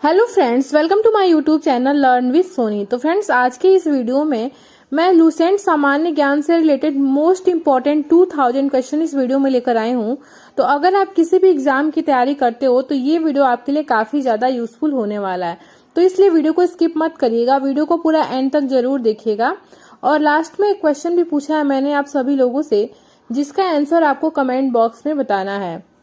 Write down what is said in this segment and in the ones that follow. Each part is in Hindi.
Hello friends, welcome to my YouTube channel learn with Soni. तो फ्रेंड्स, आज की इस वीडियो में मैं लूसेंट सामान्य ज्ञान से रिलेटेड मोस्ट इम्पॉर्टेंट 2000 क्वेश्चन इस वीडियो में लेकर आई हूँ। तो अगर आप किसी भी एग्जाम की तैयारी करते हो तो ये वीडियो आपके लिए काफी ज्यादा यूजफुल होने वाला है। तो इसलिए वीडियो को स्किप मत करिएगा, वीडियो को पूरा एंड तक जरूर देखिएगा। और लास्ट में एक क्वेश्चन भी पूछा है मैंने आप सभी लोगों से, जिसका आंसर आपको कमेंट बॉक्स में बताना है।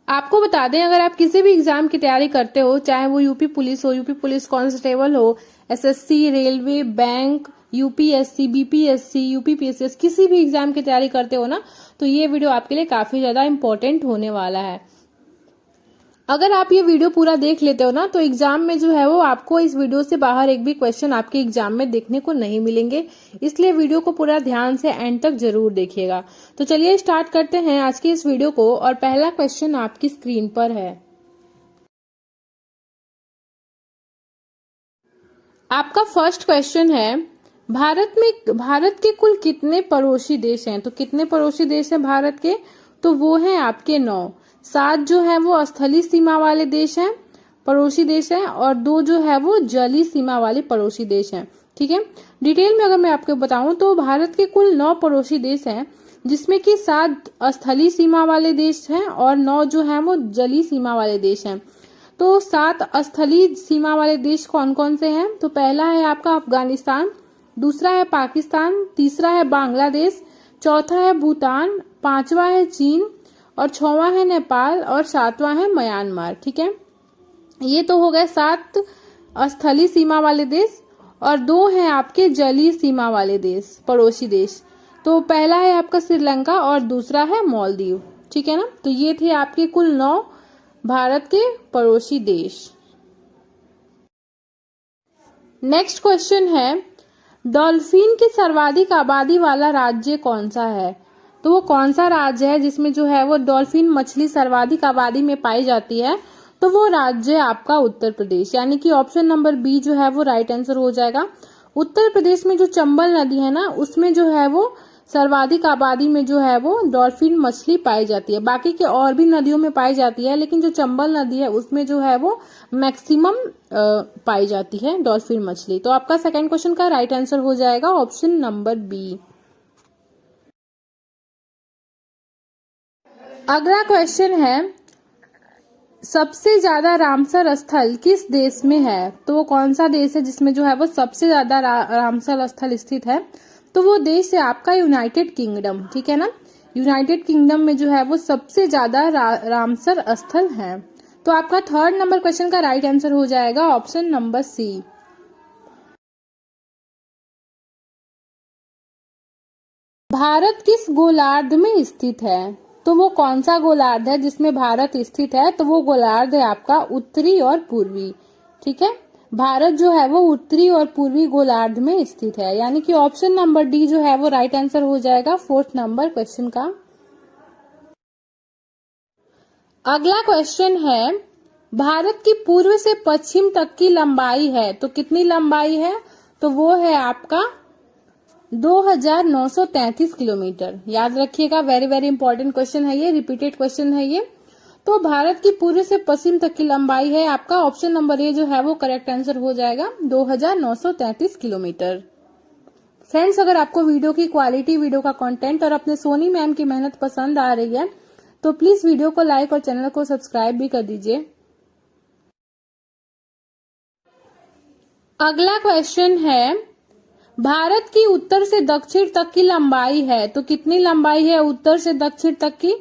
आपको बता दें, अगर आप किसी भी एग्जाम की तैयारी करते हो, चाहे वो यूपी पुलिस हो, यूपी पुलिस कांस्टेबल हो, SSC, railway, bank, UPSC, BPSC, UPPSC, किसी भी एग्जाम की तैयारी करते हो ना, तो ये वीडियो आपके लिए काफी ज्यादा इंपॉर्टेंट होने वाला है। अगर आप ये वीडियो पूरा देख लेते हो ना, तो एग्जाम में जो है वो आपको इस वीडियो से बाहर एक भी क्वेश्चन आपके एग्जाम में देखने को नहीं मिलेंगे। इसलिए वीडियो को पूरा ध्यान से एंड तक जरूर देखिएगा। तो चलिए स्टार्ट करते हैं आज की इस वीडियो को। और पहला क्वेश्चन आपकी स्क्रीन पर है। आपका फर्स्ट क्वेश्चन है, भारत के कुल कितने पड़ोसी देश हैं? तो कितने पड़ोसी देश हैं भारत के? तो वो हैं आपके 9। 7 जो है वो स्थलीय सीमा वाले देश हैं, पड़ोसी देश हैं, और 2 जो है वो जलीय सीमा वाले पड़ोसी देश हैं। ठीक है, डिटेल में अगर मैं आपको बताऊं तो भारत के कुल 9 पड़ोसी देश हैं, जिसमें कि 7 स्थलीय सीमा वाले देश हैं और 9 जो है वो जलीय सीमा वाले देश हैं। तो 7 स्थलीय सीमा वाले देश कौन कौन से हैं? तो पहला है आपका अफगानिस्तान, दूसरा है पाकिस्तान, तीसरा है बांग्लादेश, चौथा है भूटान, 5वां है चीन, और 6वां है नेपाल, और 7वां है म्यांमार। ठीक है, ये तो हो गए 7 स्थलीय सीमा वाले देश, और 2 हैं आपके जलीय सीमा वाले देश, पड़ोसी देश। तो पहला है आपका श्रीलंका और दूसरा है मालदीव। ठीक है ना, तो ये थे आपके कुल 9 भारत के पड़ोसी देश। नेक्स्ट क्वेश्चन है, डॉल्फिन की सर्वाधिक आबादी वाला राज्य कौन सा है? तो वो कौन सा राज्य है जिसमें जो है वो डॉल्फिन मछली सर्वाधिक आबादी में पाई जाती है? तो वो राज्य है आपका उत्तर प्रदेश, यानी कि ऑप्शन नंबर बी जो है वो राइट आंसर हो जाएगा। उत्तर प्रदेश में जो चंबल नदी है ना, उसमें जो है वो सर्वाधिक आबादी में जो है वो डॉल्फिन मछली पाई जाती है। बाकी के और भी नदियों में पाई जाती है, लेकिन जो चंबल नदी है उसमें जो है वो मैक्सिमम पाई जाती है डॉल्फिन मछली। तो आपका सेकंड क्वेश्चन का राइट आंसर हो जाएगा ऑप्शन नंबर बी। अगला क्वेश्चन है, सबसे ज्यादा रामसर स्थल किस देश में है? तो वो कौन सा देश है जिसमें जो है वो सबसे ज्यादा रामसर स्थल स्थित है? तो वो देश है आपका यूनाइटेड किंगडम। ठीक है ना, यूनाइटेड किंगडम में जो है वो सबसे ज्यादा रामसर स्थल है। तो आपका थर्ड नंबर क्वेश्चन का राइट आंसर हो जाएगा ऑप्शन नंबर सी। भारत किस गोलार्ध में स्थित है? तो वो कौन सा गोलार्ध है जिसमें भारत स्थित है? तो वो गोलार्ध है आपका उत्तरी और पूर्वी। ठीक है, भारत जो है वो उत्तरी और पूर्वी गोलार्ध में स्थित है, यानी कि ऑप्शन नंबर डी जो है वो राइट आंसर हो जाएगा फोर्थ नंबर क्वेश्चन का। अगला क्वेश्चन है, भारत की पूर्व से पश्चिम तक की लंबाई है, तो कितनी लंबाई है? तो वो है आपका 2933 किलोमीटर। याद रखिएगा, वेरी वेरी इंपॉर्टेंट क्वेश्चन है ये, रिपीटेड क्वेश्चन है ये। तो भारत की पूर्व से पश्चिम तक की लंबाई है आपका ऑप्शन नंबर ए जो है वो करेक्ट आंसर हो जाएगा 2933 किलोमीटर। फ्रेंड्स, अगर आपको वीडियो की क्वालिटी, वीडियो का कंटेंट और अपने सोनी मैम की मेहनत पसंद आ रही है तो प्लीज वीडियो को लाइक और चैनल को सब्सक्राइब भी कर दीजिए। अगला क्वेश्चन है, भारत की उत्तर से दक्षिण तक की लंबाई है, तो कितनी लंबाई है उत्तर से दक्षिण तक की?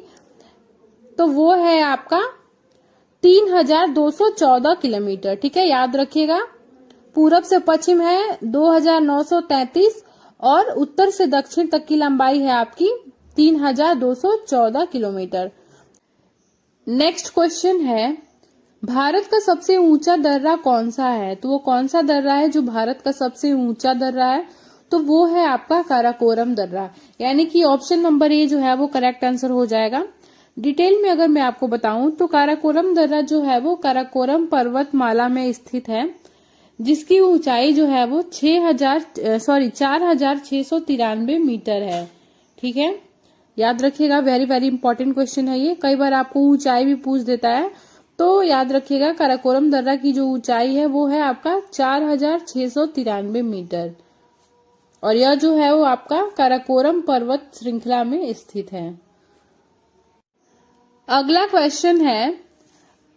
तो वो है आपका 3214 किलोमीटर। ठीक है, याद रखिएगा, पूरब से पश्चिम है 2933 और उत्तर से दक्षिण तक की लंबाई है आपकी 3214 किलोमीटर। नेक्स्ट क्वेश्चन है, भारत का सबसे ऊंचा दर्रा कौन सा है? तो वो कौन सा दर्रा है जो भारत का सबसे ऊंचा दर्रा है? तो वो है आपका काराकोरम दर्रा, यानी कि ऑप्शन नंबर ए जो है वो करेक्ट आंसर हो जाएगा। डिटेल में अगर मैं आपको बताऊं तो काराकोरम दर्रा जो है वो काराकोरम पर्वतमाला में स्थित है, जिसकी ऊंचाई जो है वो 4693 मीटर है। ठीक है, याद रखिएगा, वेरी वेरी इंपॉर्टेंट क्वेश्चन है ये। कई बार आपको ऊंचाई भी पूछ देता है, तो याद रखिएगा काराकोरम दर्रा की जो ऊंचाई है वो है आपका 4693 मीटर, और यह जो है वो आपका काराकोरम पर्वत श्रृंखला में स्थित है। अगला क्वेश्चन है,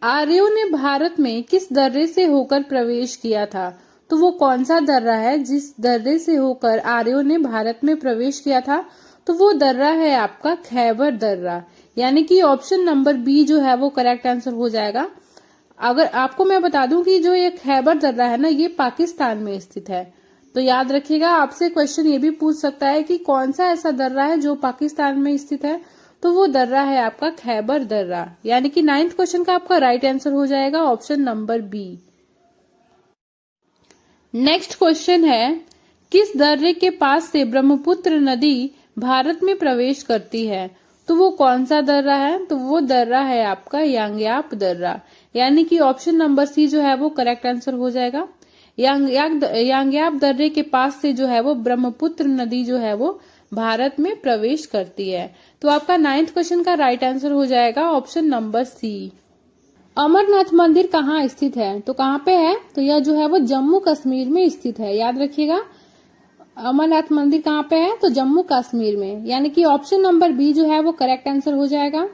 आर्यों ने भारत में किस दर्रे से होकर प्रवेश किया था? तो वो कौन सा दर्रा है जिस दर्रे से होकर आर्यों ने भारत में प्रवेश किया था? तो वो दर्रा है आपका खैबर दर्रा, यानी कि ऑप्शन नंबर बी जो है वो करेक्ट आंसर हो जाएगा। अगर आपको मैं बता दूं कि जो ये खैबर दर्रा है ना, ये पाकिस्तान में स्थित है। तो याद रखिएगा, आपसे क्वेश्चन ये भी पूछ सकता है कि कौन सा ऐसा दर्रा है जो पाकिस्तान में स्थित है, तो वो दर्रा है आपका खैबर दर्रा, यानी कि 9th क्वेश्चन का आपका राइट आंसर हो जाएगा option number B. Next question है, किस दर्रे के पास से ब्रह्मपुत्र नदी भारत में प्रवेश करती है? तो वो कौन सा दर्रा है? तो वो दर्रा है आपका यांग्याप दर्रा, यानी कि ऑप्शन नंबर सी जो है वो करेक्ट आंसर हो जाएगा। यांग्याप दर्रे के पास से जो है वो ब्रह्मपुत्र नदी जो है वो भारत में प्रवेश करती है। तो आपका 9th क्वेश्चन का राइट आंसर हो जाएगा ऑप्शन नंबर सी। अमरनाथ मंदिर कहाँ स्थित है? तो कहाँ पे है? तो यह जो है वो जम्मू कश्मीर में स्थित है। याद रखिएगा, अमरनाथ मंदिर कहाँ पे है? तो जम्मू कश्मीर में, यानी कि ऑप्शन नंबर बी जो है वो करेक्ट आंसर हो जाएगा।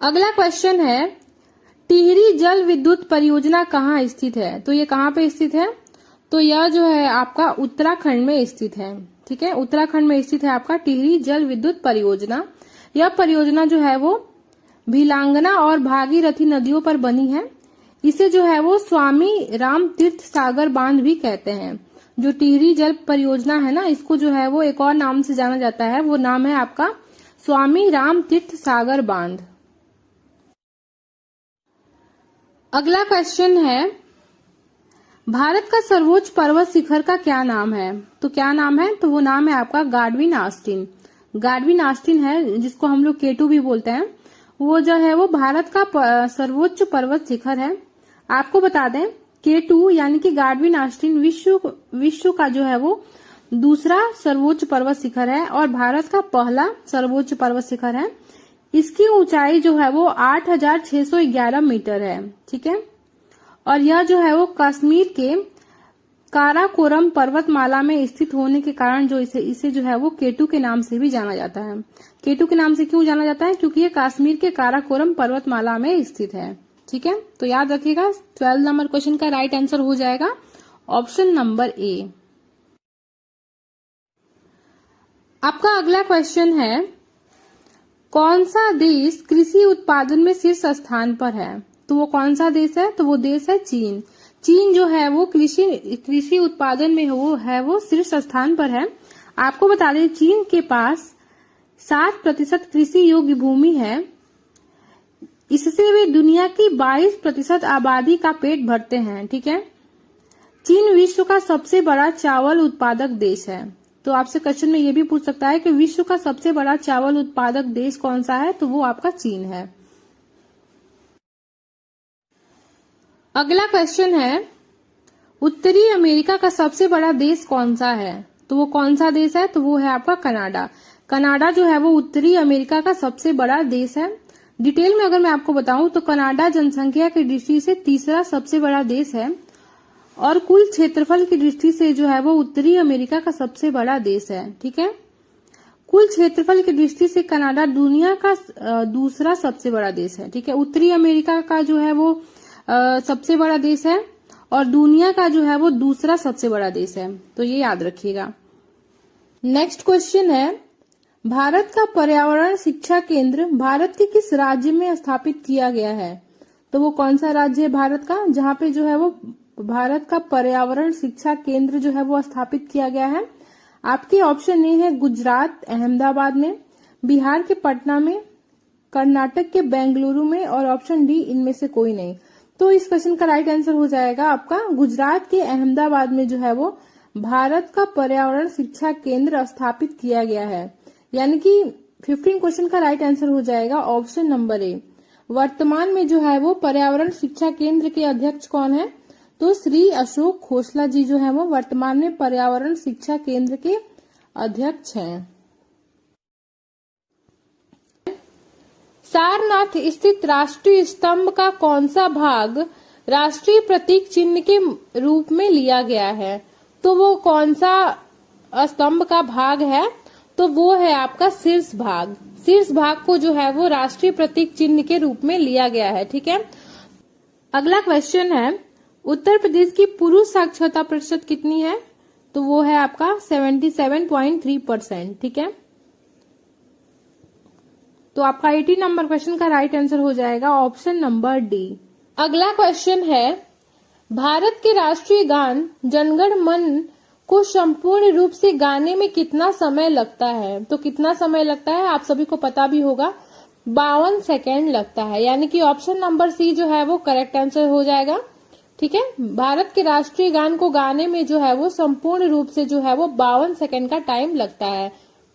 अगला क्वेश्चन है, टिहरी जल विद्युत परियोजना कहाँ स्थित है? तो ये कहाँ पे स्थित है? तो यह जो है आपका उत्तराखंड में स्थित है। ठीक है, उत्तराखंड में स्थित है आपका टिहरी जल विद्युत परियोजना। यह परियोजना जो है वो भिलांगना और भागीरथी नदियों पर बनी है। इसे जो है वो स्वामी राम तीर्थ सागर बांध भी कहते हैं। जो टिहरी जल परियोजना है ना, इसको जो है वो एक और नाम से जाना जाता है, वो नाम है आपका स्वामी राम तीर्थ सागर बांध। अगला क्वेश्चन है, भारत का सर्वोच्च पर्वत शिखर का क्या नाम है? तो क्या नाम है? तो वो नाम है आपका गाडविन आस्टिन। गाडविन आस्टिन है, जिसको हम लोग केटू भी बोलते हैं। वो जो है वो भारत का सर्वोच्च पर्वत शिखर है। आपको बता दें, केटू यानी कि गाडविन आस्टिन विश्व का जो है वो दूसरा सर्वोच्च पर्वत शिखर है और भारत का पहला सर्वोच्च पर्वत शिखर है। इसकी ऊंचाई जो है वो 8611 मीटर है। ठीक है, और यह जो है वो कश्मीर के काराकोरम पर्वतमाला में स्थित होने के कारण जो इसे जो है वो केटू के नाम से भी जाना जाता है। केटू के नाम से क्यों जाना जाता है? क्योंकि ये कश्मीर के काराकोरम पर्वतमाला में स्थित है। ठीक है, तो याद रखिएगा 12 नंबर क्वेश्चन का राइट आंसर हो जाएगा ऑप्शन नंबर ए। आपका अगला क्वेश्चन है, कौन सा देश कृषि उत्पादन में शीर्ष स्थान पर है? तो वो कौन सा देश है? तो वो देश है चीन। चीन जो है वो कृषि उत्पादन में वो शीर्ष स्थान पर है। आपको बता दें, चीन के पास 7% कृषि योग्य भूमि है। इससे वे दुनिया की 22% आबादी का पेट भरते हैं। ठीक है, चीन विश्व का सबसे बड़ा चावल उत्पादक देश है। तो आपसे क्वेश्चन में ये भी पूछ सकता है कि विश्व का सबसे बड़ा चावल उत्पादक देश कौन सा है? तो वो आपका चीन है। अगला क्वेश्चन है, उत्तरी अमेरिका का सबसे बड़ा देश कौन सा है? तो वो कौन सा देश है? तो वो है आपका कनाडा। कनाडा जो है वो उत्तरी अमेरिका का सबसे बड़ा देश है। डिटेल में अगर मैं आपको बताऊं तो कनाडा जनसंख्या की दृष्टि से तीसरा सबसे बड़ा देश है और कुल क्षेत्रफल की दृष्टि से जो है वो उत्तरी अमेरिका का सबसे बड़ा देश है। ठीक है, कुल क्षेत्रफल की दृष्टि से कनाडा दुनिया का दूसरा सबसे बड़ा देश है। ठीक है, उत्तरी अमेरिका का जो है वो सबसे बड़ा देश है और दुनिया का जो है वो दूसरा सबसे बड़ा देश है। तो ये याद रखिएगा। नेक्स्ट क्वेश्चन है, भारत का पर्यावरण शिक्षा केंद्र भारत के किस राज्य में स्थापित किया गया है? तो वो कौन सा राज्य है भारत का जहाँ पे जो है वो भारत का पर्यावरण शिक्षा केंद्र जो है वो स्थापित किया गया है? आपके ऑप्शन ए है गुजरात अहमदाबाद में, बिहार के पटना में, कर्नाटक के बेंगलुरु में और ऑप्शन डी इनमें से कोई नहीं। तो इस क्वेश्चन का राइट आंसर हो जाएगा आपका गुजरात के अहमदाबाद में जो है वो भारत का पर्यावरण शिक्षा केंद्र स्थापित किया गया है, यानी कि 15 क्वेश्चन का राइट आंसर हो जाएगा ऑप्शन नंबर ए। वर्तमान में जो है वो पर्यावरण शिक्षा केंद्र के अध्यक्ष कौन है? तो श्री अशोक खोसला जी जो है वो वर्तमान में पर्यावरण शिक्षा केंद्र के अध्यक्ष हैं। सारनाथ स्थित राष्ट्रीय स्तंभ का कौन सा भाग राष्ट्रीय प्रतीक चिन्ह के रूप में लिया गया है? तो वो कौन सा स्तंभ का भाग है? तो वो है आपका शीर्ष भाग। शीर्ष भाग को जो है वो राष्ट्रीय प्रतीक चिन्ह के रूप में लिया गया है। ठीक है। अगला क्वेश्चन है, उत्तर प्रदेश की पुरुष साक्षरता प्रतिशत कितनी है? तो वो है आपका 77.3%। ठीक है। तो आपका 80 नंबर क्वेश्चन का राइट आंसर हो जाएगा ऑप्शन नंबर डी। अगला क्वेश्चन है, भारत के राष्ट्रीय गान जनगण मन को संपूर्ण रूप से गाने में कितना समय लगता है? तो कितना समय लगता है आप सभी को पता भी होगा, 52 सेकेंड लगता है। यानी कि ऑप्शन नंबर सी जो है वो करेक्ट आंसर हो जाएगा। ठीक है। भारत के राष्ट्रीय गान को गाने में जो है वो संपूर्ण रूप से जो है वो 52 सेकेंड का टाइम लगता है।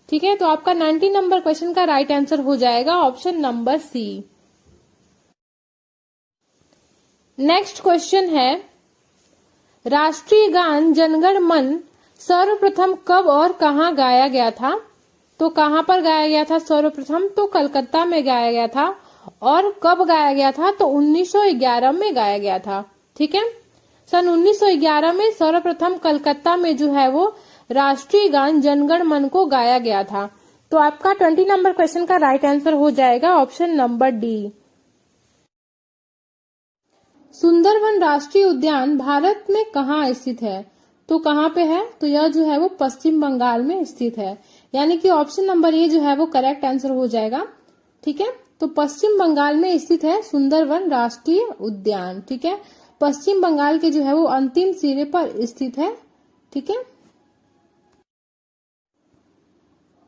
ठीक है। तो आपका 90 नंबर क्वेश्चन का राइट आंसर हो जाएगा option number C. Next question है, राष्ट्रीय गान जनगण मन सर्वप्रथम कब और कहां गाया गया था? तो कहां पर गाया गया था सर्वप्रथम? तो कलकत्ता में गाया गया था। और कब गाया गया था? तो 1911 में गाया गया था। ठीक है। सन 1911 में सर्वप्रथम कलकत्ता में जो है वो राष्ट्रीय गान जनगण मन को गाया गया था। तो आपका 20 नंबर क्वेश्चन का राइट आंसर हो जाएगा ऑप्शन नंबर डी। सुंदरवन राष्ट्रीय उद्यान भारत में कहाँ स्थित है? तो कहाँ पे है? तो यह जो है वो पश्चिम बंगाल में स्थित है। यानी कि ऑप्शन नंबर ए जो है वो करेक्ट आंसर हो जाएगा। ठीक है। तो पश्चिम बंगाल में स्थित है सुंदरवन राष्ट्रीय उद्यान। ठीक है। पश्चिम बंगाल के जो है वो अंतिम सिरे पर स्थित है। ठीक है।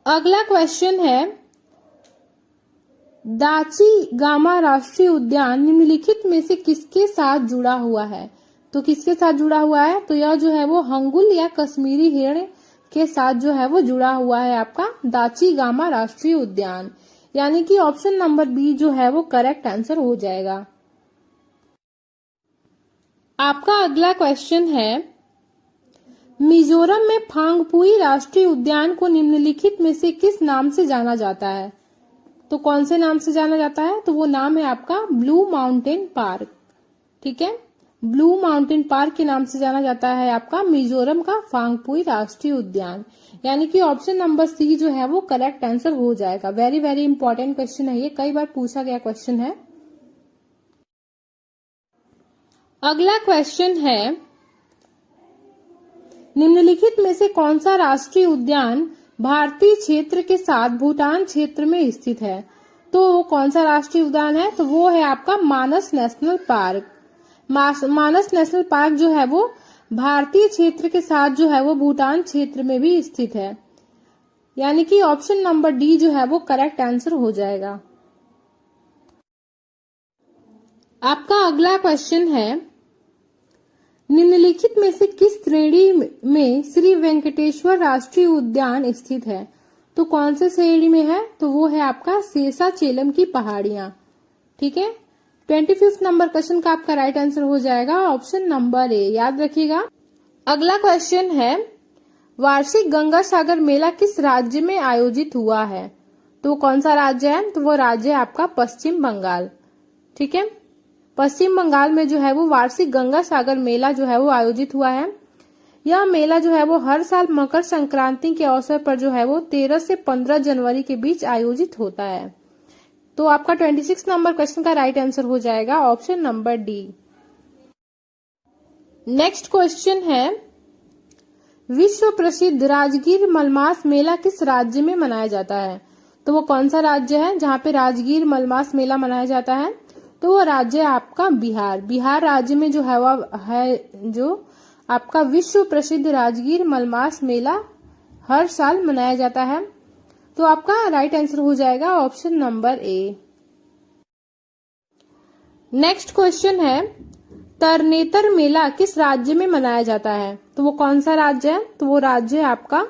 अगला क्वेश्चन है, दाची गामा राष्ट्रीय उद्यान निम्नलिखित में से किसके साथ जुड़ा हुआ है? तो किसके साथ जुड़ा हुआ है? तो यह जो है वो हंगुल या कश्मीरी हिरण के साथ जो है वो जुड़ा हुआ है आपका दाची गामा राष्ट्रीय उद्यान। यानी कि ऑप्शन नंबर बी जो है वो करेक्ट आंसर हो जाएगा। आपका अगला क्वेश्चन है, मिजोरम में फांगपुई राष्ट्रीय उद्यान को निम्नलिखित में से किस नाम से जाना जाता है? तो कौन से नाम से जाना जाता है? तो वो नाम है आपका ब्लू माउंटेन पार्क। ठीक है। ब्लू माउंटेन पार्क के नाम से जाना जाता है आपका मिजोरम का फांगपुई राष्ट्रीय उद्यान। यानी कि ऑप्शन नंबर सी जो है वो करेक्ट आंसर हो जाएगा। वेरी वेरी इंपॉर्टेंट क्वेश्चन है ये, कई बार पूछा गया क्वेश्चन है। अगला क्वेश्चन है, निम्नलिखित में से कौन सा राष्ट्रीय उद्यान भारतीय क्षेत्र के साथ भूटान क्षेत्र में स्थित है? तो कौन सा राष्ट्रीय उद्यान है? तो वो है आपका मानस नेशनल पार्क। मानस नेशनल पार्क जो है वो भारतीय क्षेत्र के साथ जो है वो भूटान क्षेत्र में भी स्थित है। यानी कि ऑप्शन नंबर डी जो है वो करेक्ट आंसर हो जाएगा। आपका अगला क्वेश्चन है, निम्नलिखित में से किस श्रेणी में श्री वेंकटेश्वर राष्ट्रीय उद्यान स्थित है? तो कौन से श्रेणी में है? तो वो है आपका शेषाचेलम की पहाड़ियां। ठीक है। 25 नंबर क्वेश्चन का आपका राइट आंसर हो जाएगा ऑप्शन नंबर ए। याद रखिएगा। अगला क्वेश्चन है, वार्षिक गंगा सागर मेला किस राज्य में आयोजित हुआ है? तो कौन सा राज्य है? तो वो राज्य है आपका पश्चिम बंगाल। ठीक है। पश्चिम बंगाल में जो है वो वार्षिक गंगा सागर मेला जो है वो आयोजित हुआ है। यह मेला जो है वो हर साल मकर संक्रांति के अवसर पर जो है वो 13 से 15 जनवरी के बीच आयोजित होता है। तो आपका 26 नंबर क्वेश्चन का राइट आंसर हो जाएगा option number D. Next question है, विश्व प्रसिद्ध राजगीर मलमास मेला किस राज्य में मनाया जाता है? तो वो कौन सा राज्य है जहाँ पे राजगीर मलमास मेला मनाया जाता है? तो वो राज्य है आपका बिहार। बिहार राज्य में जो है वो है जो आपका विश्व प्रसिद्ध राजगीर मलमास मेला हर साल मनाया जाता है। तो आपका राइट आंसर हो जाएगा option number A. Next question है, तरनेतर मेला किस राज्य में मनाया जाता है? तो वो कौन सा राज्य है? तो वो राज्य है आपका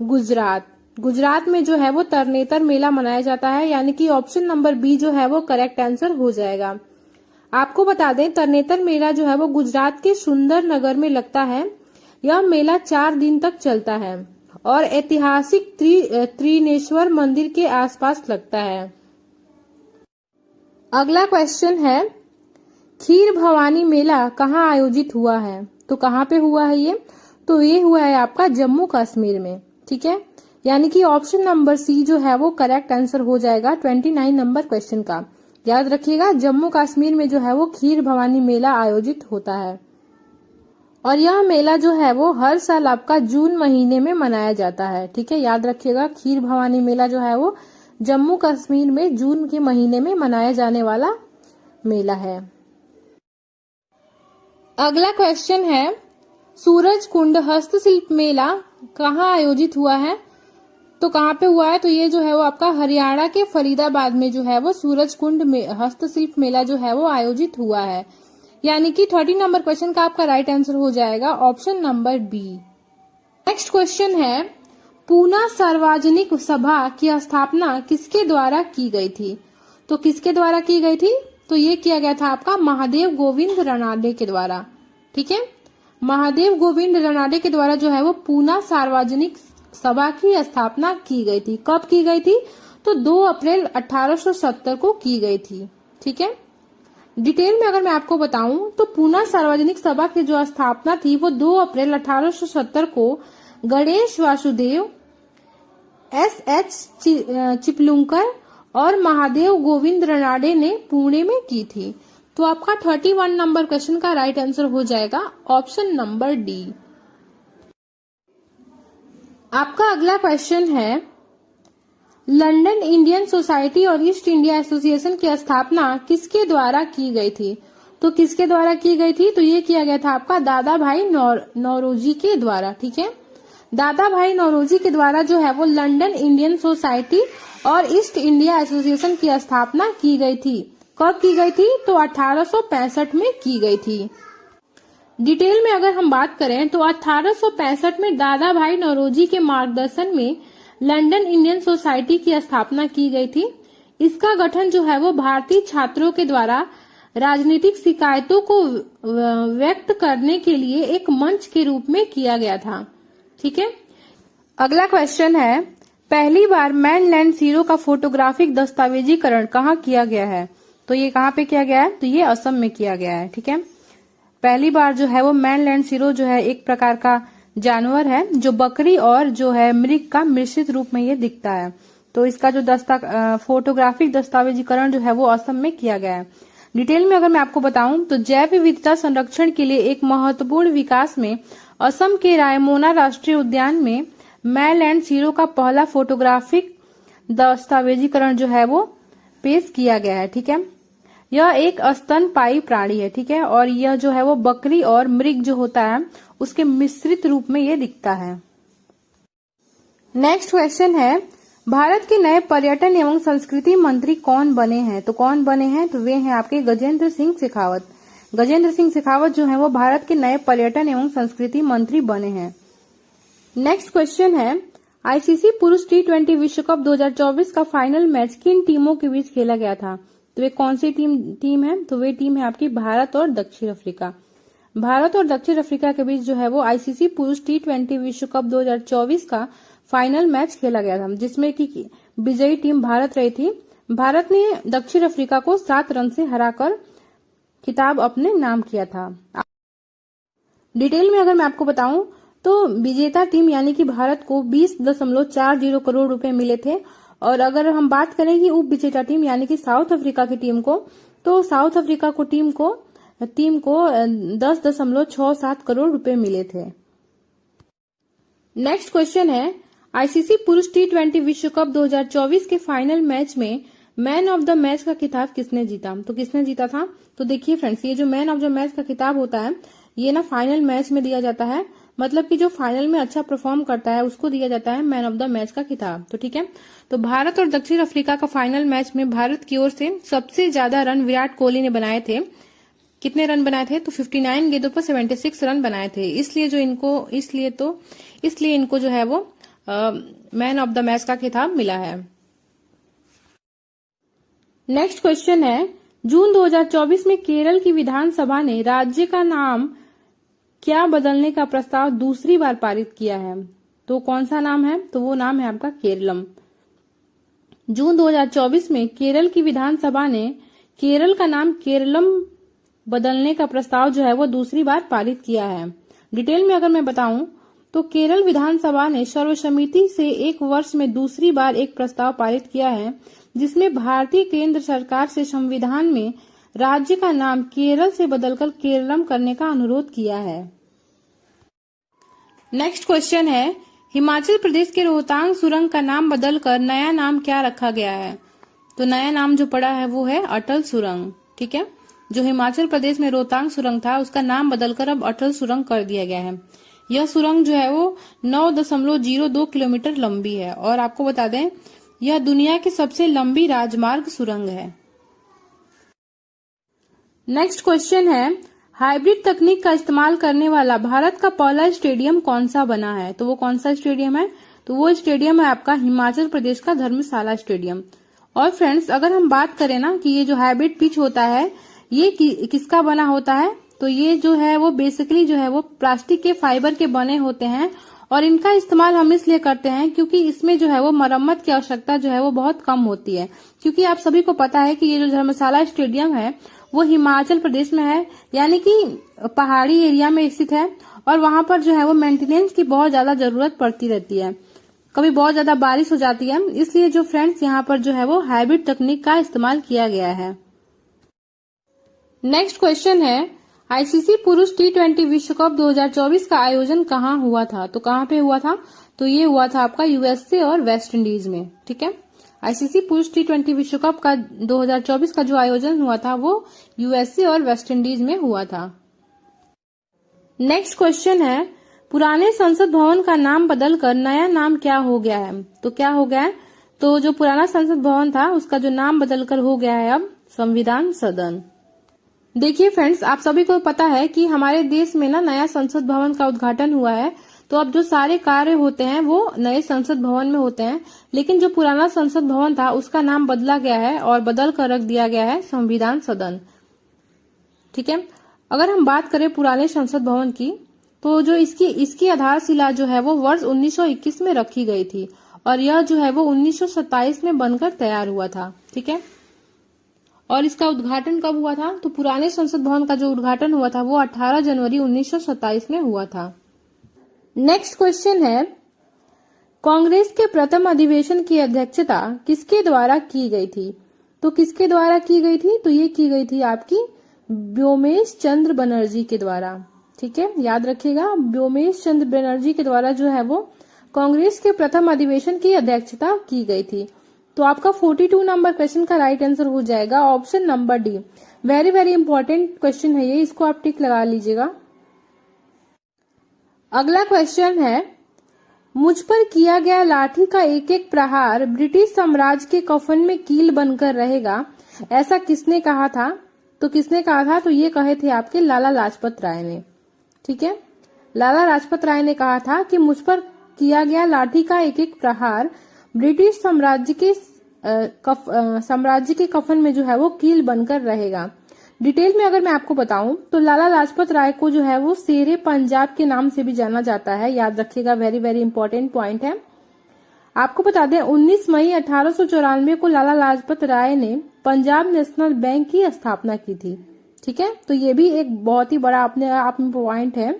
गुजरात। गुजरात में जो है वो तरनेतर मेला मनाया जाता है। यानी कि ऑप्शन नंबर बी जो है वो करेक्ट आंसर हो जाएगा। आपको बता दें, तरनेतर मेला जो है वो गुजरात के सुंदर नगर में लगता है। यह मेला 4 दिन तक चलता है और ऐतिहासिक त्रिनेश्वर मंदिर के आसपास लगता है। अगला क्वेश्चन है, खीर भवानी मेला कहाँ आयोजित हुआ है? तो कहाँ पे हुआ है ये? तो ये हुआ है आपका जम्मू कश्मीर में। ठीक है, यानी कि ऑप्शन नंबर सी जो है वो करेक्ट आंसर हो जाएगा 29 नंबर क्वेश्चन का। याद रखिएगा, जम्मू कश्मीर में जो है वो खीर भवानी मेला आयोजित होता है और यह मेला जो है वो हर साल आपका जून महीने में मनाया जाता है। ठीक है, याद रखिएगा, खीर भवानी मेला जो है वो जम्मू कश्मीर में जून के महीने में मनाया जाने वाला मेला है। अगला क्वेश्चन है, सूरज कुंड हस्तशिल्प मेला कहाँ आयोजित हुआ है? तो कहाँ पे हुआ है? तो ये जो है वो आपका हरियाणा के फरीदाबाद में जो है वो सूरज कुंड हस्तशिल्प मेला जो है वो आयोजित हुआ है। यानी कि 30 नंबर क्वेश्चन का आपका राइट आंसर हो जाएगा option number B. Next question है, पूना सार्वजनिक सभा की स्थापना किसके द्वारा की गई थी? तो किसके द्वारा की गई थी? तो ये किया गया था आपका महादेव गोविंद रनाडे के द्वारा। ठीक है, महादेव गोविंद रनाडे के द्वारा जो है वो पूना सार्वजनिक सभा की स्थापना की गई थी। कब की गई थी? तो 2 अप्रैल 1870 को की गई थी। ठीक है, डिटेल में अगर मैं आपको बताऊं तो पूना सार्वजनिक सभा की जो स्थापना थी वो 2 अप्रैल 1870 को गणेश वासुदेव, एस.एच. चिपलुंकर और महादेव गोविंद रनाडे ने पुणे में की थी। तो आपका 31 नंबर क्वेश्चन का राइट आंसर हो जाएगा ऑप्शन नंबर डी। आपका अगला क्वेश्चन है, लंदन इंडियन सोसाइटी और ईस्ट इंडिया एसोसिएशन की स्थापना किसके द्वारा की गई थी? तो किसके द्वारा की गई थी? तो ये किया गया था आपका दादा भाई नौरोजी के द्वारा। ठीक है, दादा भाई नौरोजी के द्वारा जो है वो लंदन इंडियन सोसाइटी और ईस्ट इंडिया एसोसिएशन की स्थापना की गई थी। कब की गई थी? तो 1865 में की गई थी। डिटेल में अगर हम बात करें तो 1865 में दादा भाई नौरोजी के मार्गदर्शन में लंदन इंडियन सोसाइटी की स्थापना की गई थी। इसका गठन जो है वो भारतीय छात्रों के द्वारा राजनीतिक शिकायतों को व्यक्त करने के लिए एक मंच के रूप में किया गया था। ठीक है, अगला क्वेश्चन है, पहली बार मैनलैंड सीरो का फोटोग्राफिक दस्तावेजीकरण कहाँ किया गया है? तो ये कहाँ पे किया गया है? तो ये असम में किया गया है। ठीक है, पहली बार जो है वो मैनलैंड सीरो जो है एक प्रकार का जानवर है जो बकरी और जो है मृग का मिश्रित रूप में ये दिखता है। तो इसका जो फोटोग्राफिक दस्तावेजीकरण जो है वो असम में किया गया है। डिटेल में अगर मैं आपको बताऊं तो जैव विविधता संरक्षण के लिए एक महत्वपूर्ण विकास में असम के रायमोना राष्ट्रीय उद्यान में मैनलैंड सीरो का पहला फोटोग्राफिक दस्तावेजीकरण जो है वो पेश किया गया है। ठीक है, यह एक स्तनपायी प्राणी है। ठीक है, और यह जो है वो बकरी और मृग जो होता है उसके मिश्रित रूप में ये दिखता है। नेक्स्ट क्वेश्चन है, भारत के नए पर्यटन एवं संस्कृति मंत्री कौन बने हैं? तो कौन बने हैं? तो वे हैं आपके गजेंद्र सिंह शेखावत। गजेंद्र सिंह शेखावत जो है वो भारत के नए पर्यटन एवं संस्कृति मंत्री बने हैं। नेक्स्ट क्वेश्चन है, आईसीसी पुरुष T20 विश्व कप 2024 का फाइनल मैच किन टीमों के बीच खेला गया था? तो वे कौन सी टीम है? तो वे टीम है आपकी भारत और दक्षिण अफ्रीका। भारत और दक्षिण अफ्रीका के बीच जो है वो आईसीसी पुरुष T20 विश्व कप 2024 का फाइनल मैच खेला गया था, जिसमें कि विजयी टीम भारत रही थी। भारत ने दक्षिण अफ्रीका को 7 रन से हराकर खिताब अपने नाम किया था। डिटेल में अगर मैं आपको बताऊं तो विजेता टीम यानी कि भारत को 20.40 करोड़ रुपए मिले थे, और अगर हम बात करें कि उप विजेता टीम यानी कि साउथ अफ्रीका की टीम को, तो साउथ अफ्रीका को टीम को 10.67 करोड़ रुपए मिले थे। नेक्स्ट क्वेश्चन है, आईसीसी पुरुष T20 विश्व कप 2024 के फाइनल मैच में मैन ऑफ द मैच का खिताब किसने जीता? तो किसने जीता था? तो देखिए फ्रेंड्स, ये जो मैन ऑफ द मैच का खिताब होता है ये ना फाइनल मैच में दिया जाता है, मतलब कि जो फाइनल में अच्छा परफॉर्म करता है उसको दिया जाता है मैन ऑफ द मैच का खिताब। तो ठीक है, तो भारत और दक्षिण अफ्रीका का फाइनल मैच में भारत की ओर से सबसे ज्यादा रन विराट कोहली ने बनाए थे। कितने रन बनाए थे? तो 59 गेंदों पर 76 रन बनाए थे। इसलिए इनको जो है वो मैन ऑफ द मैच का खिताब मिला है। नेक्स्ट क्वेश्चन है, जून 2024 में केरल की विधानसभा ने राज्य का नाम क्या बदलने का प्रस्ताव दूसरी बार पारित किया है? तो कौन सा नाम है? तो वो नाम है आपका केरलम। जून 2024 में केरल की विधानसभा ने केरल का नाम केरलम बदलने का प्रस्ताव जो है वो दूसरी बार पारित किया है? डिटेल में अगर मैं बताऊं तो केरल विधानसभा ने सर्वसम्मति से एक वर्ष में दूसरी बार एक प्रस्ताव पारित किया है, जिसमें भारतीय केंद्र सरकार से संविधान में राज्य का नाम केरल से बदलकर केरलम करने का अनुरोध किया है। नेक्स्ट क्वेश्चन है, हिमाचल प्रदेश के रोहतांग सुरंग का नाम बदलकर नया नाम क्या रखा गया है? तो नया नाम जो पड़ा है वो है अटल सुरंग। ठीक है, जो हिमाचल प्रदेश में रोहतांग सुरंग था उसका नाम बदलकर अब अटल सुरंग कर दिया गया है। यह सुरंग जो है वो 9.02 किलोमीटर लंबी है और आपको बता दें यह दुनिया की सबसे लंबी राजमार्ग सुरंग है। नेक्स्ट क्वेश्चन है, हाइब्रिड तकनीक का इस्तेमाल करने वाला भारत का पहला स्टेडियम कौन सा बना है? तो वो कौन सा स्टेडियम है? तो वो स्टेडियम है आपका हिमाचल प्रदेश का धर्मशाला स्टेडियम। और फ्रेंड्स, अगर हम बात करें ना कि ये जो हाइब्रिड पिच होता है ये किसका बना होता है, तो ये जो है वो बेसिकली जो है वो प्लास्टिक के फाइबर के बने होते हैं और इनका इस्तेमाल हम इसलिए करते हैं क्योंकि इसमें जो है वो मरम्मत की आवश्यकता जो है वो बहुत कम होती है। क्योंकि आप सभी को पता है कि ये जो धर्मशाला स्टेडियम है वो हिमाचल प्रदेश में है, यानी कि पहाड़ी एरिया में स्थित है और वहां पर जो है वो मेंटेनेंस की बहुत ज्यादा जरूरत पड़ती रहती है। कभी बहुत ज्यादा बारिश हो जाती है, इसलिए जो फ्रेंड्स यहाँ पर जो है वो हाइब्रिड तकनीक का इस्तेमाल किया गया है। नेक्स्ट क्वेश्चन है, आईसीसी पुरुष T20 विश्व कप 2024 का आयोजन कहाँ हुआ था? तो कहाँ पे हुआ था? तो ये हुआ था आपका यूएसए और वेस्ट इंडीज में। ठीक है, आईसीसी पुरुष T20 विश्व कप का 2024 का जो आयोजन हुआ था वो यूएसए और वेस्ट इंडीज में हुआ था। नेक्स्ट क्वेश्चन है, पुराने संसद भवन का नाम बदलकर नया नाम क्या हो गया है? तो क्या हो गया है? तो जो पुराना संसद भवन था उसका जो नाम बदलकर हो गया है अब संविधान सदन। देखिए फ्रेंड्स, आप सभी को पता है कि हमारे देश में ना नया संसद भवन का उद्घाटन हुआ है, तो अब जो सारे कार्य होते हैं वो नए संसद भवन में होते हैं, लेकिन जो पुराना संसद भवन था उसका नाम बदला गया है और बदल कर रख दिया गया है संविधान सदन। ठीक है, अगर हम बात करें पुराने संसद भवन की तो जो इसकी आधारशिला जो है वो वर्ष 1921 में रखी गई थी और यह जो है वो 1927 में बनकर तैयार हुआ था। ठीक है, और इसका उद्घाटन कब हुआ था? तो पुराने संसद भवन का जो उद्घाटन हुआ था वो 18 जनवरी 1927 में हुआ था। नेक्स्ट क्वेश्चन है, कांग्रेस के प्रथम अधिवेशन की अध्यक्षता किसके द्वारा की गई थी? तो किसके द्वारा की गई थी? तो ये की गई थी आपकी व्योमेश चंद्र बनर्जी के द्वारा। ठीक है, याद रखिएगा, व्योमेश चंद्र बनर्जी के द्वारा जो है वो कांग्रेस के प्रथम अधिवेशन की अध्यक्षता की गई थी। तो आपका 42 नंबर क्वेश्चन का राइट आंसर हो जाएगा option number D. Very very important question है ये, इसको आप टिक लगा लीजिएगा। अगला क्वेश्चन है, मुझ पर किया गया लाठी का एक एक प्रहार ब्रिटिश साम्राज्य के कफन में कील बनकर रहेगा, ऐसा किसने कहा था? तो किसने कहा था? तो ये कहे थे आपके लाला लाजपत राय ने। ठीक है, लाला लाजपत राय ने कहा था कि मुझ पर किया गया लाठी का एक एक प्रहार ब्रिटिश साम्राज्य के कफन में जो है वो कील बनकर रहेगा। डिटेल में अगर मैं आपको बताऊं तो लाला लाजपत राय को जो है वो शेरे पंजाब के नाम से भी जाना जाता है। याद रखिएगा, वेरी वेरी इंपॉर्टेंट पॉइंट है। आपको बता दें 19 मई 1894 को लाला लाजपत राय ने पंजाब नेशनल बैंक की स्थापना की थी। ठीक है, तो ये भी एक बहुत ही बड़ा अपने आप में पॉइंट है।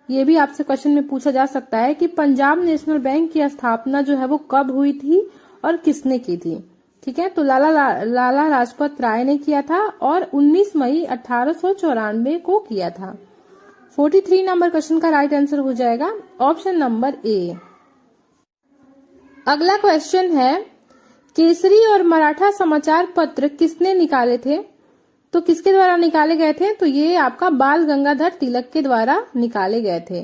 ये भी आपसे क्वेश्चन में पूछा जा सकता है कि पंजाब नेशनल बैंक की स्थापना जो है वो कब हुई थी और किसने की थी। ठीक है, तो लाला लाजपत राय ने किया था और 19 मई 1894 को किया था। 43 नंबर क्वेश्चन का राइट आंसर हो जाएगा ऑप्शन नंबर ए। अगला क्वेश्चन है, केसरी और मराठा समाचार पत्र किसने निकाले थे? तो किसके द्वारा निकाले गए थे? तो ये आपका बाल गंगाधर तिलक के द्वारा निकाले गए थे,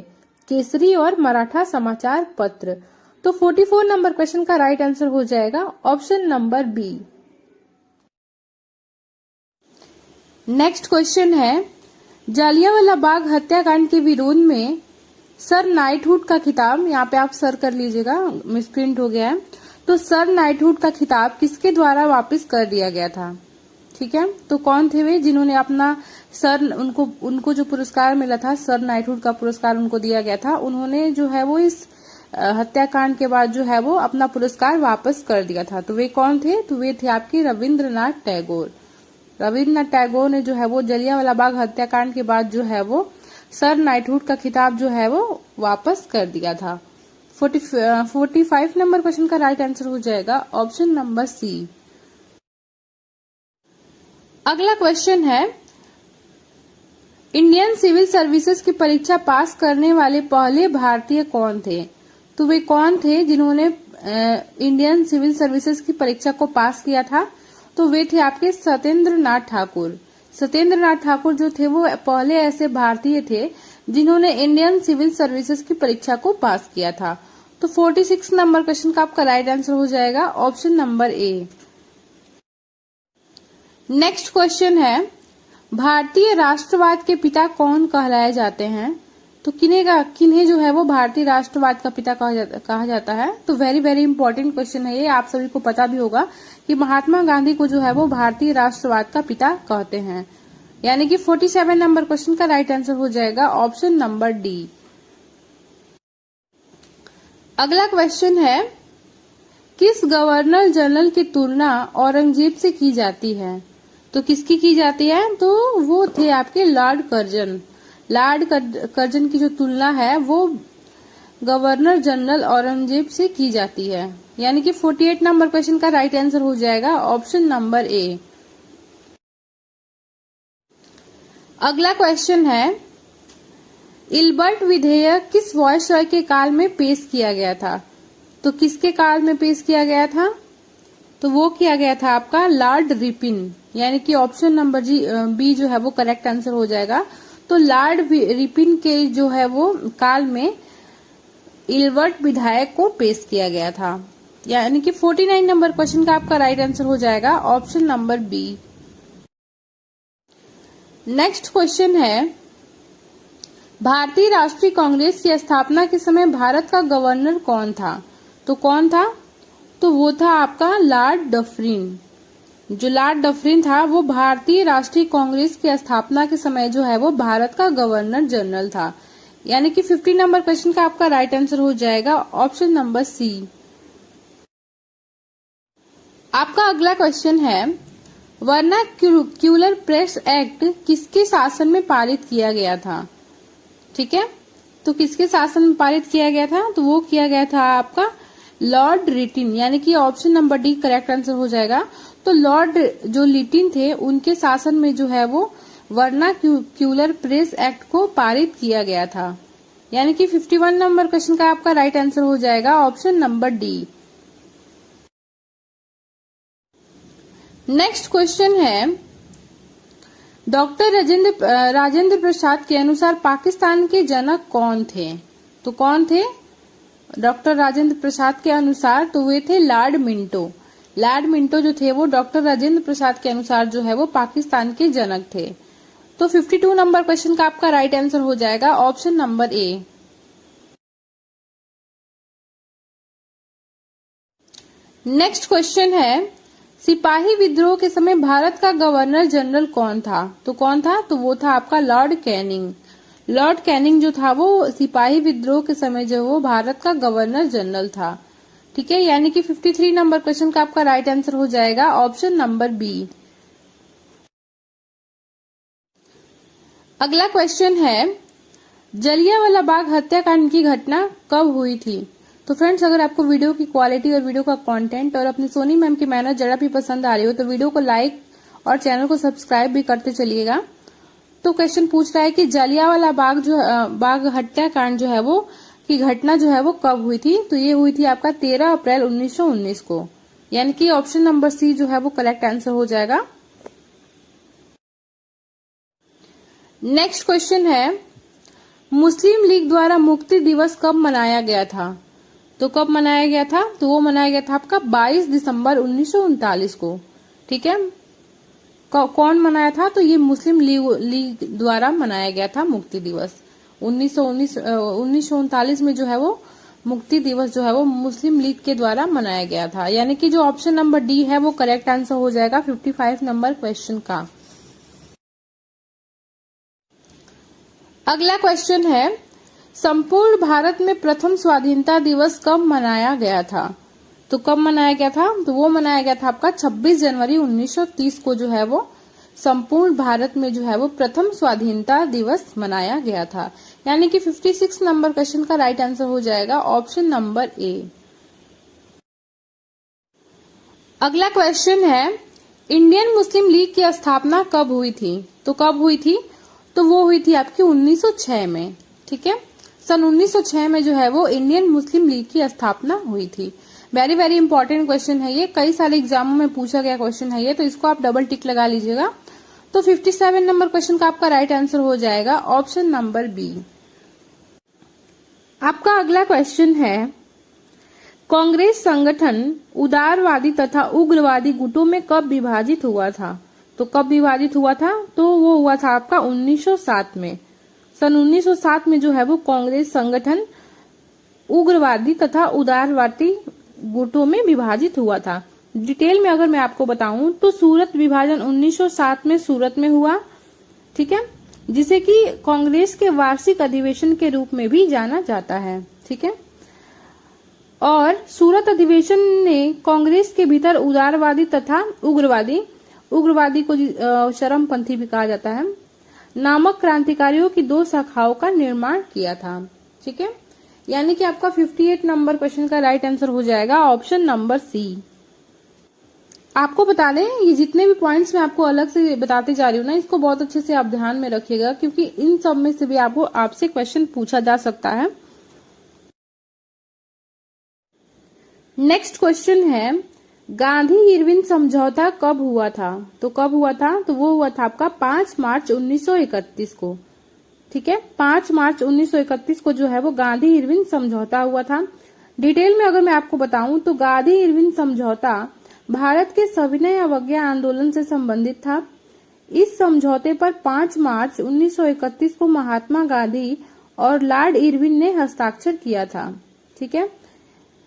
केसरी और मराठा समाचार पत्र। तो 44 नंबर क्वेश्चन का राइट आंसर हो जाएगा option number B. Next question है, जालियांवाला बाग हत्याकांड के विरोध में सर नाइटहुड का खिताब, यहाँ पे आप सर कर लीजिएगा, मिसप्रिंट हो गया है, तो सर नाइटहुड का खिताब किसके द्वारा वापस कर दिया गया था? ठीक है, तो कौन थे वे जिन्होंने अपना सर, उनको जो पुरस्कार मिला था, सर नाइटहुड का पुरस्कार उनको दिया गया था, उन्होंने जो है वो इस हत्याकांड के बाद जो है वो अपना पुरस्कार वापस कर दिया था। तो वे कौन थे? तो वे थे आपके रविंद्रनाथ टैगोर। रविन्द्रनाथ टैगोर ने जो है वो जलियांवाला बाग हत्याकांड के बाद जो है वो सर नाइटहुड का खिताब जो है वो वापस कर दिया था। 45 नंबर क्वेश्चन का राइट आंसर हो जाएगा ऑप्शन नंबर सी। अगला क्वेश्चन है, इंडियन सिविल सर्विसेज की परीक्षा पास करने वाले पहले भारतीय कौन थे? तो वे कौन थे जिन्होंने इंडियन सिविल सर्विसेज की परीक्षा को पास किया था? तो वे थे आपके सत्येंद्र नाथ ठाकुर। सत्येंद्र नाथ ठाकुर जो थे वो पहले ऐसे भारतीय थे जिन्होंने इंडियन सिविल सर्विसेज की परीक्षा को पास किया था। तो 46 नंबर क्वेश्चन का आपका राइट आंसर हो जाएगा option number A. Next question है, भारतीय राष्ट्रवाद के पिता कौन कहलाए जाते हैं? तो किन्हें जो है वो भारतीय राष्ट्रवाद का पिता कहा जाता है? तो वेरी वेरी इंपॉर्टेंट क्वेश्चन है ये, आप सभी को पता भी होगा कि महात्मा गांधी को जो है वो भारतीय राष्ट्रवाद का पिता कहते हैं। यानी कि 47 नंबर क्वेश्चन का राइट आंसर हो जाएगा ऑप्शन नंबर डी। अगला क्वेश्चन है, किस गवर्नर जनरल की तुलना औरंगजेब से की जाती है? तो किसकी की जाती है? तो वो थे आपके लॉर्ड कर्जन। लॉर्ड कर्जन की जो तुलना है वो गवर्नर जनरल औरंगजेब से की जाती है। यानी कि 48 नंबर क्वेश्चन का राइट आंसर हो जाएगा ऑप्शन नंबर ए। अगला क्वेश्चन है, इल्बर्ट विधेयक किस वायसरॉय के काल में पेश किया गया था? तो किसके काल में पेश किया गया था? तो वो किया गया था आपका लॉर्ड रिपिन। यानी कि ऑप्शन नंबर बी जो है वो करेक्ट आंसर हो जाएगा। तो लॉर्ड रिपिन के जो है वो काल में इल्बर्ट विधेयक को पेश किया गया था। यानी कि 49 नंबर क्वेश्चन का आपका राइट आंसर हो जाएगा option number B. Next question है, भारतीय राष्ट्रीय कांग्रेस की स्थापना के समय भारत का गवर्नर कौन था? तो कौन था? तो वो था आपका लॉर्ड डफरिन। जो लॉर्ड डफरिन था वो भारतीय राष्ट्रीय कांग्रेस की स्थापना के समय जो है वो भारत का गवर्नर जनरल था। यानी कि 50 नंबर क्वेश्चन का आपका राइट आंसर हो जाएगा ऑप्शन नंबर सी। आपका अगला क्वेश्चन है, वर्नाक्यूलर प्रेस एक्ट किसके शासन में पारित किया गया था? ठीक है, तो किसके शासन में पारित किया गया था? तो वो किया गया था आपका लॉर्ड लिटिन। यानी कि option number D correct answer हो जाएगा। तो लॉर्ड जो लिटिन थे उनके शासन में जो है वो वर्नाक्यूलर प्रेस एक्ट को पारित किया गया था। यानी कि 51 नंबर क्वेश्चन का आपका राइट आंसर हो जाएगा option number D. Next question है, डॉक्टर राजेंद्र प्रसाद के अनुसार पाकिस्तान के जनक कौन थे? तो कौन थे डॉक्टर राजेंद्र प्रसाद के अनुसार? तो वे थे लॉर्ड मिंटो। लॉर्ड मिंटो जो थे वो डॉक्टर राजेंद्र प्रसाद के अनुसार जो है वो पाकिस्तान के जनक थे। तो 52 नंबर क्वेश्चन का आपका राइट आंसर हो जाएगा option number A. Next question है, सिपाही विद्रोह के समय भारत का गवर्नर जनरल कौन था? तो कौन था? तो वो था आपका लॉर्ड कैनिंग। लॉर्ड कैनिंग जो था वो सिपाही विद्रोह के समय जो वो भारत का गवर्नर जनरल था। ठीक है, यानी कि 53 नंबर क्वेश्चन का आपका राइट आंसर हो जाएगा ऑप्शन नंबर बी। अगला क्वेश्चन है, जलियांवाला बाग हत्याकांड की घटना कब हुई थी? तो फ्रेंड्स, अगर आपको वीडियो की क्वालिटी और वीडियो का कंटेंट और अपनी सोनी मैम की मेहनत जरा भी पसंद आ रही हो तो वीडियो को लाइक और चैनल को सब्सक्राइब भी करते चलिएगा। तो क्वेश्चन पूछ रहा है कि जलियांवाला बाग हत्याकांड जो है वो की घटना जो है वो कब हुई थी? तो ये हुई थी आपका 13 अप्रैल 1919 को। यानी कि ऑप्शन नंबर सी जो है वो करेक्ट आंसर हो जाएगा। नेक्स्ट क्वेश्चन है, मुस्लिम लीग द्वारा मुक्ति दिवस कब मनाया गया था? तो कब मनाया गया था? तो वो मनाया गया था आपका 22 दिसंबर 1939 को। ठीक है, कौन मनाया था? तो ये मुस्लिम लीग द्वारा मनाया गया था मुक्ति दिवस। 1939 में जो है वो मुक्ति दिवस जो है वो मुस्लिम लीग के द्वारा मनाया गया था। यानी कि जो ऑप्शन नंबर डी है वो करेक्ट आंसर हो जाएगा 55 नंबर क्वेश्चन का। अगला क्वेश्चन है, संपूर्ण भारत में प्रथम स्वाधीनता दिवस कब मनाया गया था? तो कब मनाया गया था? तो वो मनाया गया था आपका 26 जनवरी 1930 को जो है वो संपूर्ण भारत में जो है वो प्रथम स्वाधीनता दिवस मनाया गया था। यानी कि 56 नंबर क्वेश्चन का राइट आंसर हो जाएगा ऑप्शन नंबर ए। अगला क्वेश्चन है, इंडियन मुस्लिम लीग की स्थापना कब हुई थी? तो कब हुई थी? तो वो हुई थी आपकी 1906 में। ठीक है, सन 1906 में जो है वो इंडियन मुस्लिम लीग की स्थापना हुई थी। वेरी वेरी इंपॉर्टेंट क्वेश्चन है ये, कई सारे एग्जामों में पूछा गया क्वेश्चन है ये, तो इसको आप डबल टिक लगा लीजिएगा। तो 57 नंबर क्वेश्चन का आपका राइट आंसर हो जाएगा ऑप्शन नंबर बी। आपका अगला क्वेश्चन है, कांग्रेस संगठन उदारवादी तथा उग्रवादी गुटों में कब विभाजित हुआ था? तो कब विभाजित हुआ था? तो वो हुआ था आपका 1907 में। सन 1907 में जो है वो कांग्रेस संगठन उग्रवादी तथा उदारवादी गुटों में विभाजित हुआ था। डिटेल में अगर मैं आपको बताऊं तो सूरत विभाजन 1907 में सूरत में हुआ। ठीक है, जिसे कि कांग्रेस के वार्षिक अधिवेशन के रूप में भी जाना जाता है। ठीक है, और सूरत अधिवेशन ने कांग्रेस के भीतर उदारवादी तथा उग्रवादी को चरमपंथी भी कहा जाता है नामक क्रांतिकारियों की दो शाखाओं का निर्माण किया था। ठीक है, यानी कि आपका 58 नंबर क्वेश्चन का राइट आंसर हो जाएगा ऑप्शन नंबर सी। आपको बता दें, ये जितने भी पॉइंट्स मैं आपको अलग से बताते जा रही हूँ ना, इसको बहुत अच्छे से आप ध्यान में रखिएगा, क्योंकि इन सब में से भी आपसे क्वेश्चन पूछा जा सकता है। नेक्स्ट क्वेश्चन है, गांधी इरविन समझौता कब हुआ था? तो कब हुआ था? तो वो हुआ था आपका 5 मार्च 1931 को। ठीक है, 5 मार्च 1931 को जो है वो गांधी इरविन समझौता हुआ था। डिटेल में अगर मैं आपको बताऊं तो गांधी इरविन समझौता भारत के सविनय अवज्ञा आंदोलन से संबंधित था। इस समझौते पर 5 मार्च 1931 को महात्मा गांधी और लॉर्ड इरविन ने हस्ताक्षर किया था। ठीक है,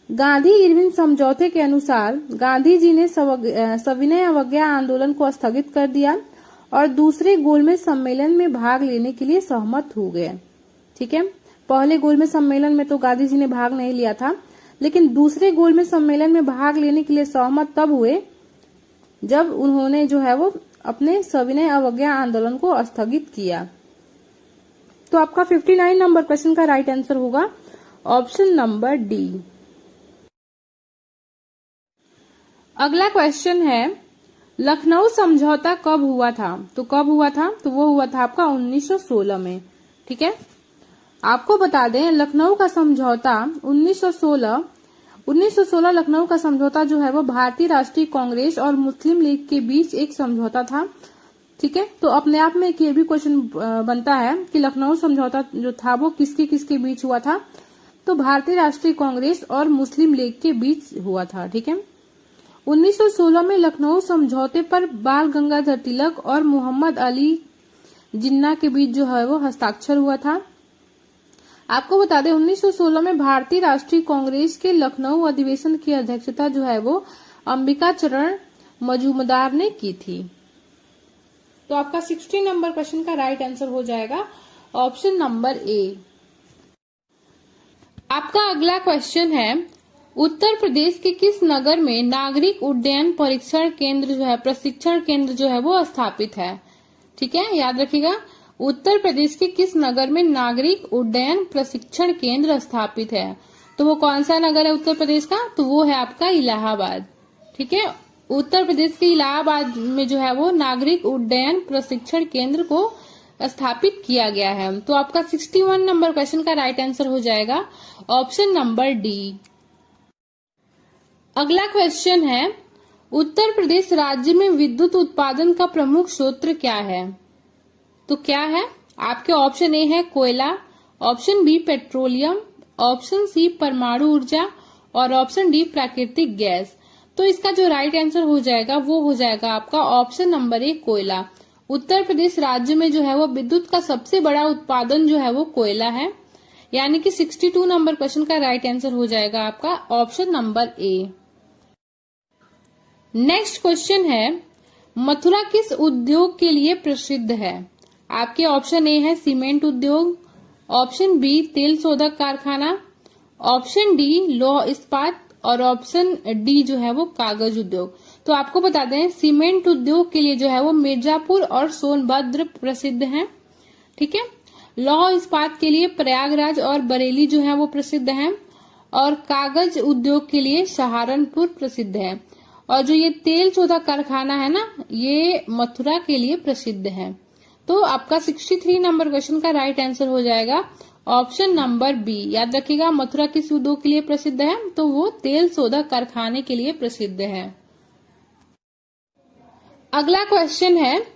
गांधी इरविन समझौते के अनुसार गांधी जी ने सविनय अवज्ञा आंदोलन को स्थगित कर दिया और दूसरे गोलमेज सम्मेलन में भाग लेने के लिए सहमत हो गए। ठीक है, पहले गोलमेज सम्मेलन में तो गांधी जी ने भाग नहीं लिया था, लेकिन दूसरे गोलमेज सम्मेलन में भाग लेने के लिए सहमत तब हुए जब उन्होंने जो है वो अपने सविनय अवज्ञा आंदोलन को स्थगित किया। तो आपका 59 नंबर क्वेश्चन का राइट आंसर होगा ऑप्शन नंबर डी। अगला क्वेश्चन है, लखनऊ समझौता कब हुआ था? तो कब हुआ था? तो वो हुआ था आपका 1916 में। ठीक है, आपको बता दें लखनऊ का समझौता 1916 लखनऊ का समझौता जो है वो भारतीय राष्ट्रीय कांग्रेस और मुस्लिम लीग के बीच एक समझौता था। ठीक है, तो अपने आप में ये भी क्वेश्चन बनता है कि लखनऊ समझौता जो था वो किसके किसके बीच हुआ था? तो भारतीय राष्ट्रीय कांग्रेस और मुस्लिम लीग के बीच हुआ था। ठीक है, 1916 में लखनऊ समझौते पर बाल गंगाधर तिलक और मोहम्मद अली जिन्ना के बीच जो है वो हस्ताक्षर हुआ था। आपको बता दें 1916 में भारतीय राष्ट्रीय कांग्रेस के लखनऊ अधिवेशन की अध्यक्षता जो है वो अंबिका चरण मजूमदार ने की थी। तो आपका 60 नंबर क्वेश्चन का राइट आंसर हो जाएगा ऑप्शन नंबर ए। आपका अगला क्वेश्चन है, उत्तर प्रदेश के किस नगर में नागरिक उड्डयन प्रशिक्षण केंद्र जो है वो स्थापित है? ठीक है, याद रखिएगा, उत्तर प्रदेश के किस नगर में नागरिक उड्डयन प्रशिक्षण केंद्र स्थापित है? तो वो कौन सा नगर है उत्तर प्रदेश का? तो वो है आपका इलाहाबाद। ठीक है, उत्तर प्रदेश के इलाहाबाद में जो है वो नागरिक उड्डयन प्रशिक्षण केंद्र को स्थापित किया गया है। तो आपका 61 नंबर क्वेश्चन का राइट आंसर हो जाएगा ऑप्शन नंबर डी। अगला क्वेश्चन है, उत्तर प्रदेश राज्य में विद्युत उत्पादन का प्रमुख स्रोत क्या है? तो क्या है? आपके ऑप्शन ए है कोयला, option B petroleum, option C परमाणु ऊर्जा और ऑप्शन डी प्राकृतिक गैस। तो इसका जो राइट आंसर हो जाएगा वो हो जाएगा आपका ऑप्शन नंबर ए कोयला। उत्तर प्रदेश राज्य में जो है वो विद्युत का सबसे बड़ा उत्पादन जो है वो कोयला है, यानी कि 62 नंबर क्वेश्चन का राइट आंसर हो जाएगा आपका option number A. Next question है, मथुरा किस उद्योग के लिए प्रसिद्ध है? आपके ऑप्शन ए है सीमेंट उद्योग, ऑप्शन बी तेल शोधक कारखाना, ऑप्शन डी लौह इस्पात और ऑप्शन डी जो है वो कागज उद्योग। तो आपको बता दें सीमेंट उद्योग के लिए जो है वो मिर्जापुर और सोनभद्र प्रसिद्ध हैं। ठीक है। लौह इस्पात के लिए प्रयागराज और बरेली जो है वो प्रसिद्ध हैं, और कागज उद्योग के लिए सहारनपुर प्रसिद्ध है। और जो ये तेल शोधक कारखाना है ना, ये मथुरा के लिए प्रसिद्ध है। तो आपका 63 नंबर क्वेश्चन का राइट आंसर हो जाएगा ऑप्शन नंबर बी। याद रखिएगा मथुरा किस उद्योग के लिए प्रसिद्ध है, तो वो तेल शोधक कारखाने के लिए प्रसिद्ध है। अगला क्वेश्चन है,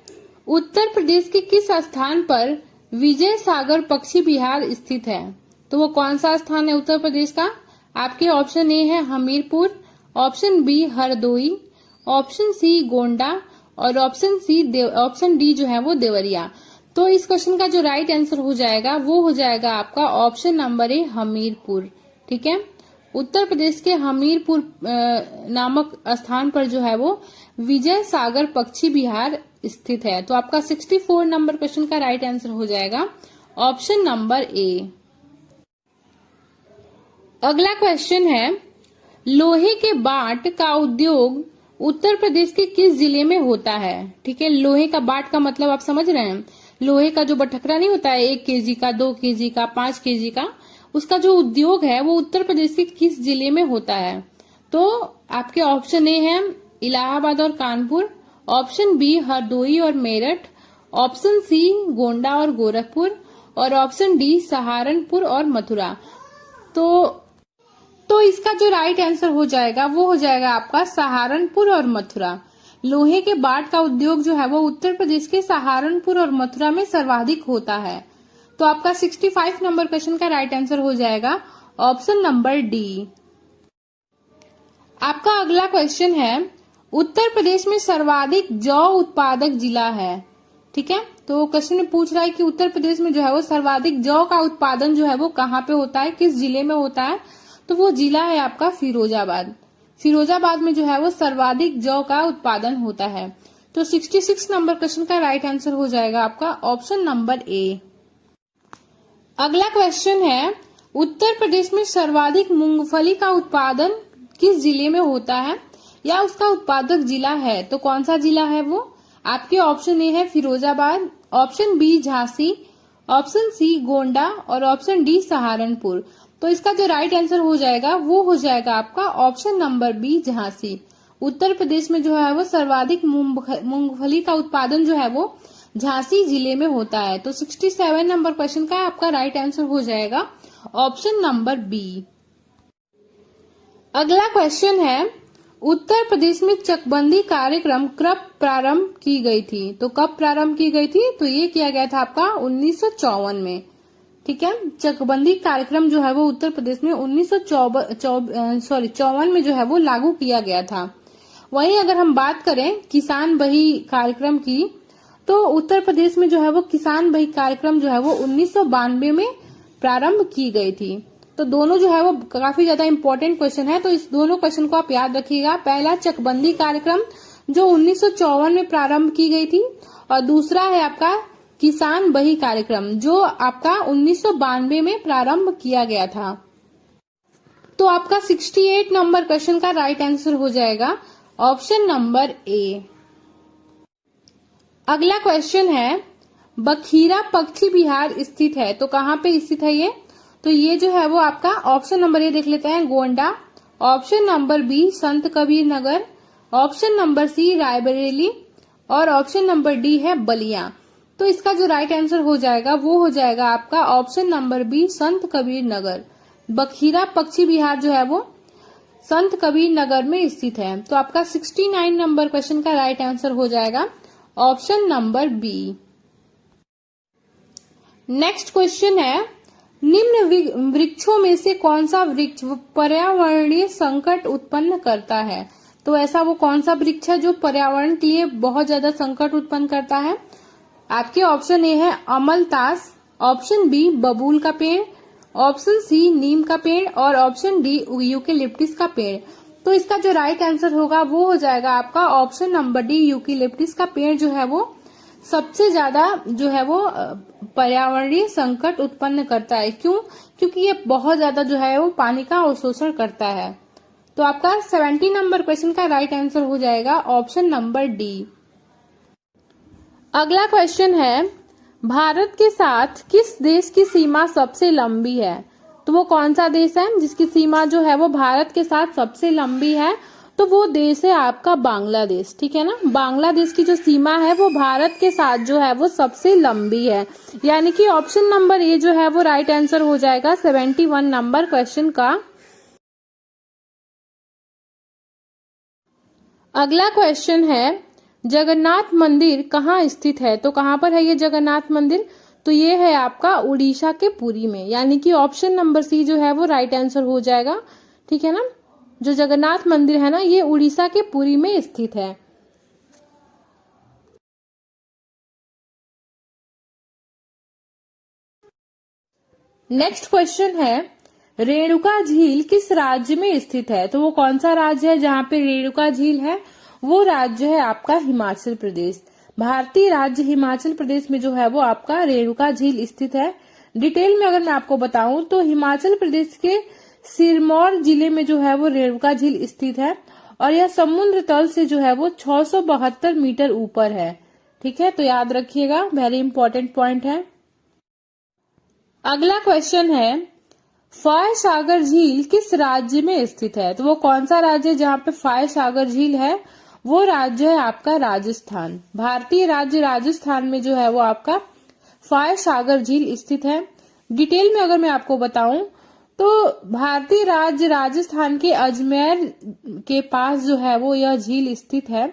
उत्तर प्रदेश के किस स्थान पर विजय सागर पक्षी विहार स्थित है? तो वो कौन सा स्थान है उत्तर प्रदेश का? आपके ऑप्शन ए है Hamirpur, option B Hardoi, option C Gonda और ऑप्शन डी जो है वो देवरिया। तो इस क्वेश्चन का जो राइट आंसर हो जाएगा वो हो जाएगा आपका ऑप्शन नंबर ए हमीरपुर। ठीक है। उत्तर प्रदेश के हमीरपुर नामक स्थान पर जो है वो विजय सागर पक्षी विहार स्थित है। तो आपका 64 नंबर क्वेश्चन का राइट आंसर हो जाएगा ऑप्शन नंबर ए। अगला क्वेश्चन है, लोहे के बाट का उद्योग उत्तर प्रदेश के किस जिले में होता है? ठीक है। लोहे का बाट का मतलब आप समझ रहे हैं, लोहे का जो बटखरा नहीं होता है 1 केजी का, 2 केजी का, 5 केजी का, उसका जो उद्योग है वो उत्तर प्रदेश के किस जिले में होता है? तो आपके ऑप्शन ए है इलाहाबाद और कानपुर, ऑप्शन बी हरदोई और मेरठ, ऑप्शन सी गोंडा और गोरखपुर और ऑप्शन डी सहारनपुर और मथुरा। तो इसका जो राइट आंसर हो जाएगा वो हो जाएगा आपका सहारनपुर और मथुरा। लोहे के बाट का उद्योग जो है वो उत्तर प्रदेश के सहारनपुर और मथुरा में सर्वाधिक होता है। तो आपका 65 नंबर क्वेश्चन का राइट आंसर हो जाएगा ऑप्शन नंबर डी। आपका अगला क्वेश्चन है, उत्तर प्रदेश में सर्वाधिक जौ उत्पादक जिला है। ठीक है। तो क्वेश्चन में पूछ रहा है कि उत्तर प्रदेश में जो है वो सर्वाधिक जौ का उत्पादन जो है वो कहाँ पे होता है, किस जिले में होता है? तो वो जिला है आपका फिरोजाबाद। फिरोजाबाद में जो है वो सर्वाधिक जौ का उत्पादन होता है। तो 66 नंबर क्वेश्चन का राइट आंसर हो जाएगा आपका ऑप्शन नंबर ए। अगला क्वेश्चन है, उत्तर प्रदेश में सर्वाधिक मूंगफली का उत्पादन किस जिले में होता है या उसका उत्पादक जिला है? तो कौन सा जिला है वो? आपके ऑप्शन ए है Firozabad, option B Jhansi, option C Gonda और ऑप्शन डी सहारनपुर। तो इसका जो राइट आंसर हो जाएगा वो हो जाएगा आपका option number B Jhansi. Uttar Pradesh में जो है वो सर्वाधिक मूंगफली का उत्पादन जो है वो झांसी जिले में होता है। तो 67 नंबर क्वेश्चन का आपका राइट आंसर हो जाएगा ऑप्शन नंबर बी। अगला क्वेश्चन है, उत्तर प्रदेश में चकबंदी कार्यक्रम कब प्रारंभ की गई थी? तो कब प्रारंभ की गई थी? तो ये किया गया था आपका 1954 में। ठीक है। चकबंदी कार्यक्रम जो है वो उत्तर प्रदेश में 1954 में जो है वो लागू किया गया था। वहीं अगर हम बात करें किसान बही कार्यक्रम की, तो उत्तर प्रदेश में जो है वो किसान बही कार्यक्रम जो है वो 1992 में प्रारंभ की गई थी। तो दोनों जो है वो काफी ज्यादा इम्पोर्टेंट क्वेश्चन है, तो इस दोनों क्वेश्चन को आप याद रखिएगा। पहला चकबंदी कार्यक्रम जो 1954 में प्रारंभ की गई थी, और दूसरा है आपका किसान बही कार्यक्रम जो आपका 1992 में प्रारंभ किया गया था। तो आपका 68 नंबर क्वेश्चन का राइट आंसर हो जाएगा ऑप्शन नंबर ए। अगला क्वेश्चन है, बखीरा पक्षी विहार स्थित है। तो कहाँ पे स्थित है ये? तो ये जो है वो आपका ऑप्शन नंबर ए देख लेते हैं गोंडा, ऑप्शन नंबर बी संत कबीर नगर, ऑप्शन नंबर सी रायबरेली और ऑप्शन नंबर डी है बलिया। तो इसका जो राइट आंसर हो जाएगा वो हो जाएगा आपका ऑप्शन नंबर बी संत कबीर नगर। बखीरा पक्षी विहार जो है वो संत कबीर नगर में स्थित है। तो आपका 69 नंबर क्वेश्चन का राइट आंसर हो जाएगा option number B. Next question है, निम्न वृक्षों में से कौन सा वृक्ष पर्यावरणीय संकट उत्पन्न करता है? तो ऐसा वो कौन सा वृक्ष है जो पर्यावरण के लिए बहुत ज्यादा संकट उत्पन्न करता है? आपके ऑप्शन ए है अमलतास, ऑप्शन बी बबूल का पेड़, ऑप्शन सी नीम का पेड़ और ऑप्शन डी यूकेलिप्टिस का पेड़। तो इसका जो राइट आंसर होगा वो हो जाएगा आपका ऑप्शन नंबर डी यूकेलिप्टिस का पेड़ जो है वो सबसे ज्यादा जो है वो पर्यावरणीय संकट उत्पन्न करता है। क्यों? क्योंकि ये बहुत ज्यादा जो है वो पानी का अवशोषण करता है। तो आपका 70 नंबर क्वेश्चन का राइट आंसर हो जाएगा ऑप्शन नंबर डी। अगला क्वेश्चन है, भारत के साथ किस देश की सीमा सबसे लंबी है? तो वो कौन सा देश है जिसकी सीमा जो है वो भारत के साथ सबसे लंबी है? तो वो देश है आपका बांग्लादेश। ठीक है ना, बांग्लादेश की जो सीमा है वो भारत के साथ जो है वो सबसे लंबी है, यानी कि ऑप्शन नंबर ए जो है वो राइट आंसर हो जाएगा 71 नंबर क्वेश्चन का। अगला क्वेश्चन है, जगन्नाथ मंदिर कहाँ स्थित है? तो कहाँ पर है ये जगन्नाथ मंदिर? तो ये है आपका उड़ीसा के पुरी में, यानी कि ऑप्शन नंबर सी जो है वो राइट आंसर हो जाएगा। ठीक है ना, जो जगन्नाथ मंदिर है ना ये उड़ीसा के पुरी में स्थित है। नेक्स्ट क्वेश्चन है, रेणुका झील किस राज्य में स्थित है? तो वो कौन सा राज्य है जहाँ पे रेणुका झील है? वो राज्य है आपका हिमाचल प्रदेश। भारतीय राज्य हिमाचल प्रदेश में जो है वो आपका रेणुका झील स्थित है। डिटेल में अगर मैं आपको बताऊं तो हिमाचल प्रदेश के सिरमौर जिले में जो है वो रेणुका झील स्थित है और यह समुद्र तल से जो है वो 672 मीटर ऊपर है। ठीक है, तो याद रखिएगा, वेरी इंपॉर्टेंट पॉइंट है। अगला क्वेश्चन है, फाय सागर झील किस राज्य में स्थित है? तो वो कौन सा राज्य है जहाँ पे फाय सागर झील है? वो राज्य है आपका राजस्थान। भारतीय राज्य राजस्थान में जो है वो आपका फाय सागर झील स्थित है। डिटेल में अगर मैं आपको बताऊं तो भारतीय राज्य राजस्थान के अजमेर के पास जो है वो यह झील स्थित है।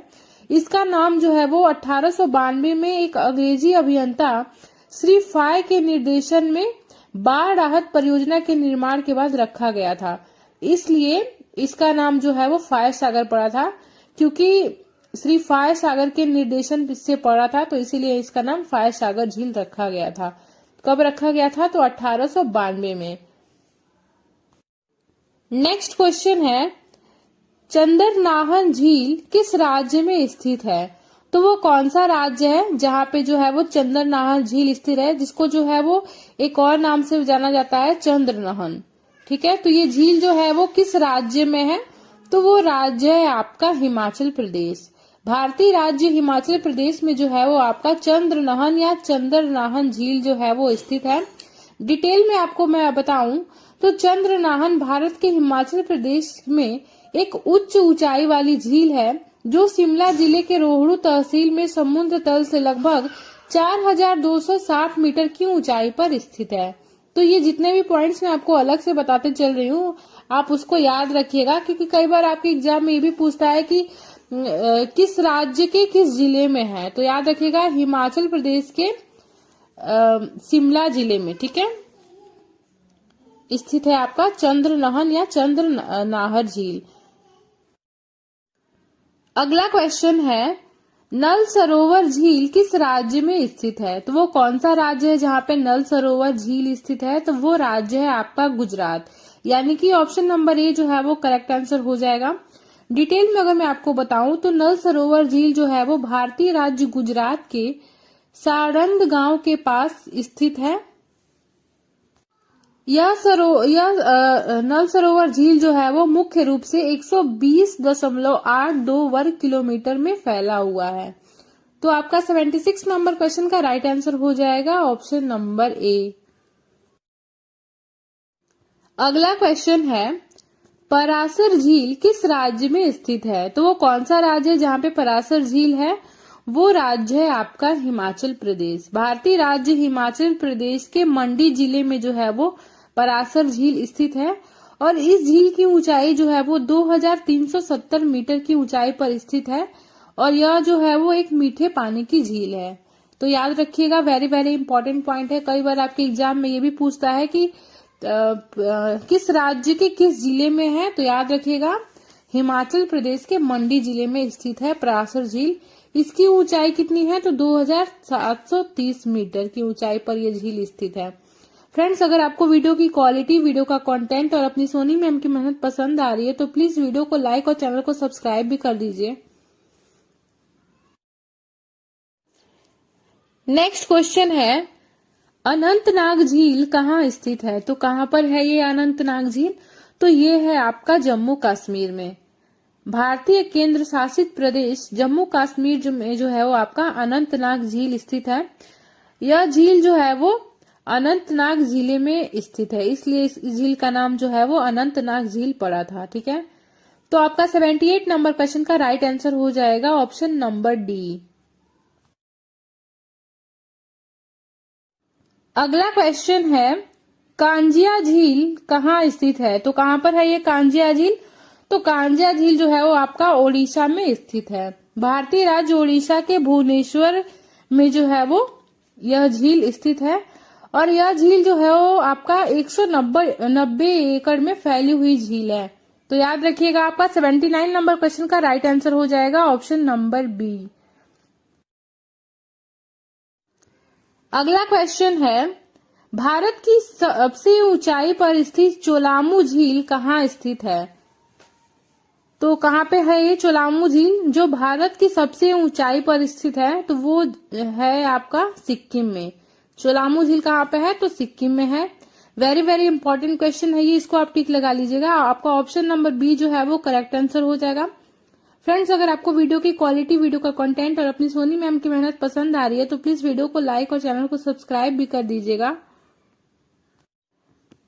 इसका नाम जो है वो 1892 में एक अंग्रेजी अभियंता श्री फाय के निर्देशन में बाढ़ राहत परियोजना के निर्माण के बाद रखा गया था, इसलिए इसका नाम जो है वो फाय सागर पड़ा था, क्योंकि श्री फाय सागर के निर्देशन से पड़ा था तो इसीलिए इसका नाम फाय सागर झील रखा गया था। कब रखा गया था? तो 1892 में। नेक्स्ट क्वेश्चन है, चंद्रनाहन झील किस राज्य में स्थित है? तो वो कौन सा राज्य है जहाँ पे जो है वो चंद्रनाहन झील स्थित है, जिसको जो है वो एक और नाम से जाना जाता है चंद्रनहन। ठीक है, तो ये झील जो है वो किस राज्य में है? तो वो राज्य है आपका हिमाचल प्रदेश। भारतीय राज्य हिमाचल प्रदेश में जो है वो आपका चंद्रनहन या चंद्रनाहन झील जो है वो स्थित है। डिटेल में आपको मैं बताऊं तो चंद्रनाहन भारत के हिमाचल प्रदेश में एक उच्च ऊंचाई वाली झील है जो शिमला जिले के रोहड़ू तहसील में समुद्र तल से लगभग 4260 मीटर की ऊंचाई पर स्थित है। तो ये जितने भी पॉइंट्स मैं आपको अलग से बताते चल रही हूँ आप उसको याद रखिएगा, क्योंकि कई बार आपके एग्जाम में ये भी पूछता है कि किस राज्य के किस जिले में है। तो याद रखिएगा हिमाचल प्रदेश के शिमला जिले में, ठीक है, स्थित है आपका चंद्रनहन या चंद्रनाहर झील। अगला क्वेश्चन है, नल सरोवर झील किस राज्य में स्थित है? तो वो कौन सा राज्य है जहाँ पे नल सरोवर झील स्थित है? तो वो राज्य है आपका गुजरात, यानी कि ऑप्शन नंबर ए जो है वो करेक्ट आंसर हो जाएगा। डिटेल में अगर मैं आपको बताऊं तो नल सरोवर झील जो है वो भारतीय राज्य गुजरात के सारंद गांव के पास स्थित है। यह नल सरोवर झील जो है वो मुख्य रूप से 120.82 वर्ग किलोमीटर में फैला हुआ है। तो आपका 76 नंबर क्वेश्चन का राइट आंसर हो जाएगा ऑप्शन नंबर ए। अगला क्वेश्चन है, परासर झील किस राज्य में स्थित है? तो वो कौन सा राज्य है जहाँ पे परासर झील है? वो राज्य है आपका हिमाचल प्रदेश। भारतीय राज्य हिमाचल प्रदेश के मंडी जिले में जो है वो परासर झील स्थित है और इस झील की ऊंचाई जो है वो 2370 मीटर की ऊंचाई पर स्थित है और यह जो है वो एक मीठे पानी की झील है। तो याद रखिएगा, वेरी वेरी इंपॉर्टेंट पॉइंट है। कई बार आपके एग्जाम में ये भी पूछता है कि किस राज्य के किस जिले में है। तो याद रखिएगा हिमाचल प्रदेश के मंडी जिले में स्थित है परासर झील। इसकी ऊंचाई कितनी है? तो 2730 मीटर की ऊंचाई पर यह झील स्थित है। फ्रेंड्स, अगर आपको वीडियो की क्वालिटी, वीडियो का कंटेंट और अपनी सोनी मैम की मेहनत पसंद आ रही है तो प्लीज वीडियो को लाइक और चैनल को सब्सक्राइब भी कर दीजिए। नेक्स्ट क्वेश्चन है, अनंतनाग झील कहाँ स्थित है? तो कहाँ पर है ये अनंतनाग झील? तो ये है आपका जम्मू कश्मीर में। भारतीय केंद्र शासित प्रदेश जम्मू कश्मीर में जो है वो आपका अनंतनाग झील स्थित है। यह झील जो है वो अनंतनाग जिले में स्थित है, इसलिए इस झील का नाम जो है वो अनंतनाग झील पड़ा था। ठीक है, तो आपका 78 नंबर क्वेश्चन का राइट आंसर हो जाएगा ऑप्शन नंबर डी। अगला क्वेश्चन है, कांजिया झील कहाँ स्थित है? तो कहाँ पर है ये कांजिया झील? तो कांजिया झील जो है वो आपका ओडिशा में स्थित है। भारतीय राज्य ओडिशा के भुवनेश्वर में जो है वो यह झील स्थित है और यह झील जो है वो आपका 190 एकड़ में फैली हुई झील है। तो याद रखिएगा, आपका 79 नंबर क्वेश्चन का राइट आंसर हो जाएगा ऑप्शन नंबर बी। अगला क्वेश्चन है, भारत की सबसे ऊंचाई पर स्थित चोलामू झील कहाँ स्थित है? तो कहाँ पे है ये चोलामू झील जो भारत की सबसे ऊंचाई पर स्थित है? तो वो है आपका सिक्किम में। चोलामू झील कहाँ पे है? तो सिक्किम में है। वेरी वेरी इंपॉर्टेंट क्वेश्चन है ये, इसको आप टिक लगा लीजिएगा। आपका ऑप्शन नंबर बी जो है वो करेक्ट आंसर हो जाएगा। फ्रेंड्स, अगर आपको वीडियो की क्वालिटी, वीडियो का कंटेंट और अपनी सोनी मैम की मेहनत पसंद आ रही है तो प्लीज वीडियो को लाइक और चैनल को सब्सक्राइब भी कर दीजिएगा।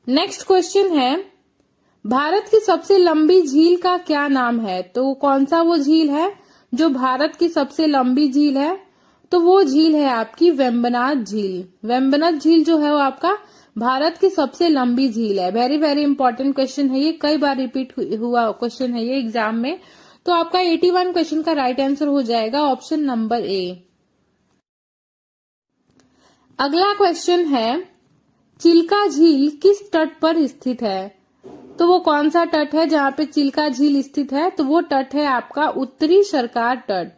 नेक्स्ट क्वेश्चन है, भारत की सबसे लंबी झील का क्या नाम है? तो कौन सा वो झील है जो भारत की सबसे लंबी झील है? तो वो झील है आपकी वेम्बनाथ झील। वेम्बनाथ झील जो है वो आपका भारत की सबसे लंबी झील है। वेरी वेरी इंपॉर्टेंट क्वेश्चन है ये, कई बार रिपीट हुआ क्वेश्चन है ये एग्जाम में। तो आपका 81 क्वेश्चन का राइट आंसर हो जाएगा ऑप्शन नंबर ए। अगला क्वेश्चन है, चिल्का झील किस तट पर स्थित है? तो वो कौन सा तट है जहाँ पे चिल्का झील स्थित है? तो वो तट है आपका उत्तरी सरकार तट।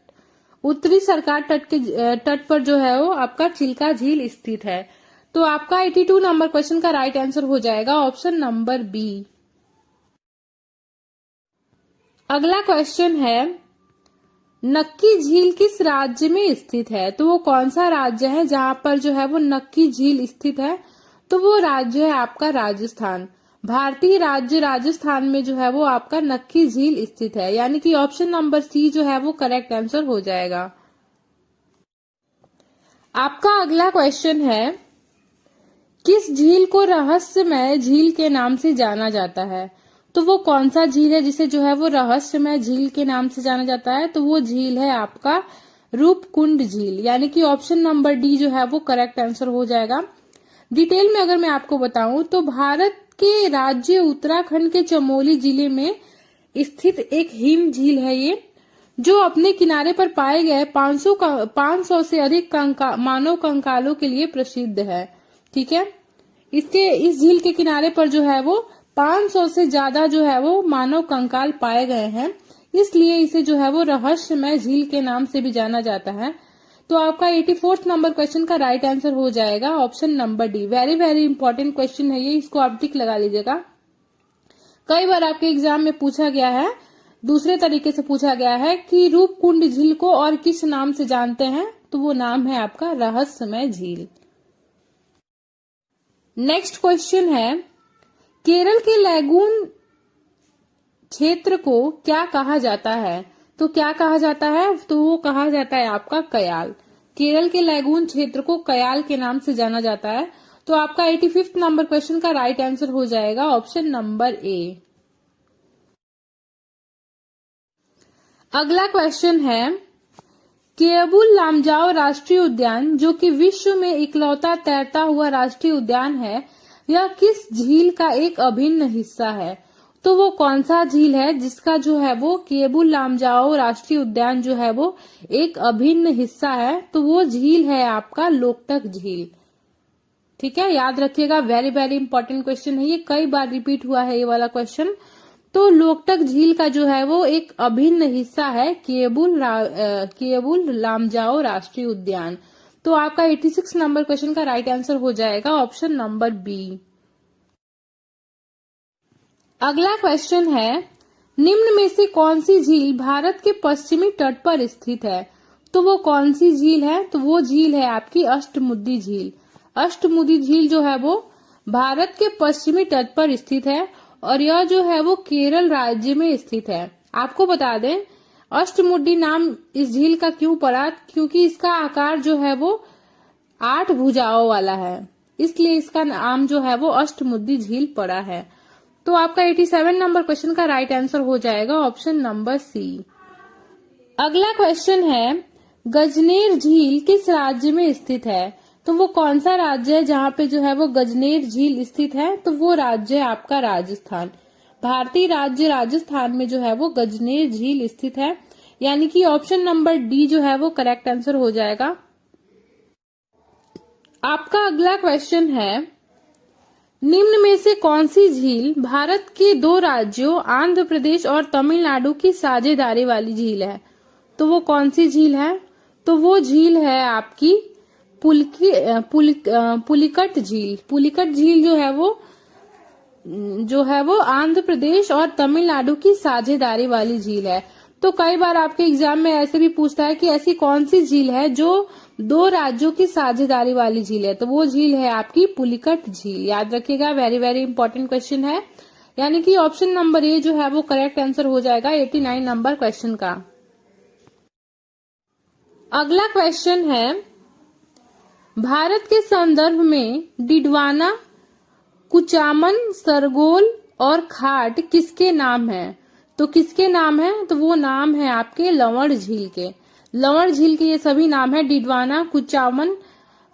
उत्तरी सरकार तट के तट पर जो है वो आपका चिल्का झील स्थित है। तो आपका 82 नंबर क्वेश्चन का राइट आंसर हो जाएगा ऑप्शन नंबर बी। अगला क्वेश्चन है, नक्की झील किस राज्य में स्थित है? तो वो कौन सा राज्य है जहाँ पर जो है वो नक्की झील स्थित है? तो वो राज्य है आपका राजस्थान। भारतीय राज्य राजस्थान में जो है वो आपका नक्की झील स्थित है, यानी कि ऑप्शन नंबर सी जो है वो करेक्ट आंसर हो जाएगा। आपका अगला क्वेश्चन है, किस झील को रहस्यमय झील के नाम से जाना जाता है? तो वो कौन सा झील है जिसे जो है वो रहस्यमय झील के नाम से जाना जाता है? तो वो झील है आपका रूपकुंड झील, यानी कि ऑप्शन नंबर डी जो है वो करेक्ट आंसर हो जाएगा। डिटेल में अगर मैं आपको बताऊं तो भारत के राज्य उत्तराखंड के चमोली जिले में स्थित एक हिम झील है ये, जो अपने किनारे पर पाए गए 500 से अधिक मानव कंकालों के लिए प्रसिद्ध है। ठीक है, इस झील के किनारे पर जो है वो 500 से ज्यादा जो है वो मानव कंकाल पाए गए हैं, इसलिए इसे जो है वो रहस्यमय झील के नाम से भी जाना जाता है। तो आपका 84 नंबर क्वेश्चन का राइट आंसर हो जाएगा option number D. Very very important question है ये, इसको आप टिक लगा लीजिएगा। कई बार आपके एग्जाम में पूछा गया है, दूसरे तरीके से पूछा गया है कि रूपकुंड झील को और किस नाम से जानते हैं? तो वो नाम है आपका रहस्यमय झील। नेक्स्ट क्वेश्चन है, केरल के लैगून क्षेत्र को क्या कहा जाता है? तो क्या कहा जाता है? तो वो कहा जाता है आपका कयाल। केरल के लैगून क्षेत्र को कयाल के नाम से जाना जाता है। तो आपका 85 नंबर क्वेश्चन का राइट आंसर हो जाएगा ऑप्शन नंबर ए। अगला क्वेश्चन है, केबुल लामजाओ राष्ट्रीय उद्यान जो कि विश्व में इकलौता तैरता हुआ राष्ट्रीय उद्यान है, यह किस झील का एक अभिन्न हिस्सा है? तो वो कौन सा झील है जिसका जो है वो केबुल लामजाओ राष्ट्रीय उद्यान जो है वो एक अभिन्न हिस्सा है? तो वो झील है आपका लोकटक झील। ठीक है, याद रखिएगा, वेरी वेरी इंपॉर्टेंट क्वेश्चन है ये, कई बार रिपीट हुआ है ये वाला क्वेश्चन। तो लोकटक झील का जो है वो एक अभिन्न हिस्सा है केबुल लामजाओ राष्ट्रीय उद्यान। तो आपका 86 नंबर क्वेश्चन का राइट आंसर हो जाएगा ऑप्शन नंबर बी। अगला क्वेश्चन है, निम्न में से कौन सी झील भारत के पश्चिमी तट पर स्थित है? तो वो कौन सी झील है? तो वो झील है आपकी अष्टमुदी झील। अष्टमुदी झील जो है वो भारत के पश्चिमी तट पर स्थित है और यह जो है वो केरल राज्य में स्थित है। आपको बता दें अष्टमुडी नाम इस झील का क्यों पड़ा, क्योंकि इसका आकार जो है वो 8 भुजाओं वाला है, इसलिए इसका नाम जो है वो अष्टमुडी झील पड़ा है। तो आपका 87 नंबर क्वेश्चन का राइट आंसर हो जाएगा ऑप्शन नंबर सी। अगला क्वेश्चन है गजनेर झील किस राज्य में स्थित है? तो वो कौन सा राज्य है जहाँ पे जो है वो गजनेर झील स्थित है? तो वो राज्य है आपका राजस्थान। भारतीय राज्य राजस्थान में जो है वो गजनेर झील स्थित है, यानी कि ऑप्शन नंबर डी जो है वो करेक्ट आंसर हो जाएगा। आपका अगला क्वेश्चन है निम्न में से कौन सी झील भारत के 2 राज्यों आंध्र प्रदेश और तमिलनाडु की साझेदारी वाली झील है? तो वो कौन सी झील है? तो वो झील है आपकी पुलिकट झील। पुलिकट झील जो है वो आंध्र प्रदेश और तमिलनाडु की साझेदारी वाली झील है। तो कई बार आपके एग्जाम में ऐसे भी पूछता है कि ऐसी कौन सी झील है जो 2 राज्यों की साझेदारी वाली झील है? तो वो झील है आपकी पुलिकट झील। याद रखिएगा, वेरी वेरी इंपॉर्टेंट क्वेश्चन है, यानी कि ऑप्शन नंबर ए जो है वो करेक्ट आंसर हो जाएगा 89 नंबर क्वेश्चन का। अगला क्वेश्चन है भारत के संदर्भ में डिडवाना, कुचामन, सरगोल और खाट किसके नाम है? तो किसके नाम है? तो वो नाम है आपके लवण झील के। लवण झील के ये सभी नाम है डिडवाना, कुचामन,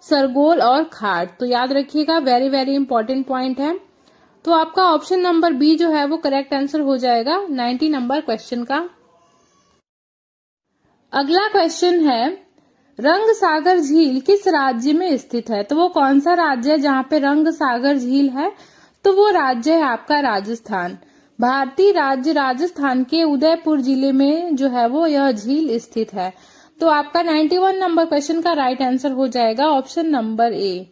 सरगोल और खाट। तो याद रखिएगा, वेरी वेरी इंपॉर्टेंट पॉइंट है। तो आपका ऑप्शन नंबर बी जो है वो करेक्ट आंसर हो जाएगा 90 नंबर क्वेश्चन का। अगला क्वेश्चन है रंग सागर झील किस राज्य में स्थित है? तो वो कौन सा राज्य है जहाँ पे रंग सागर झील है? तो वो राज्य है आपका राजस्थान। भारतीय राज्य राजस्थान के उदयपुर जिले में जो है वो यह झील स्थित है। तो आपका 91 नंबर क्वेश्चन का राइट आंसर हो जाएगा option number A.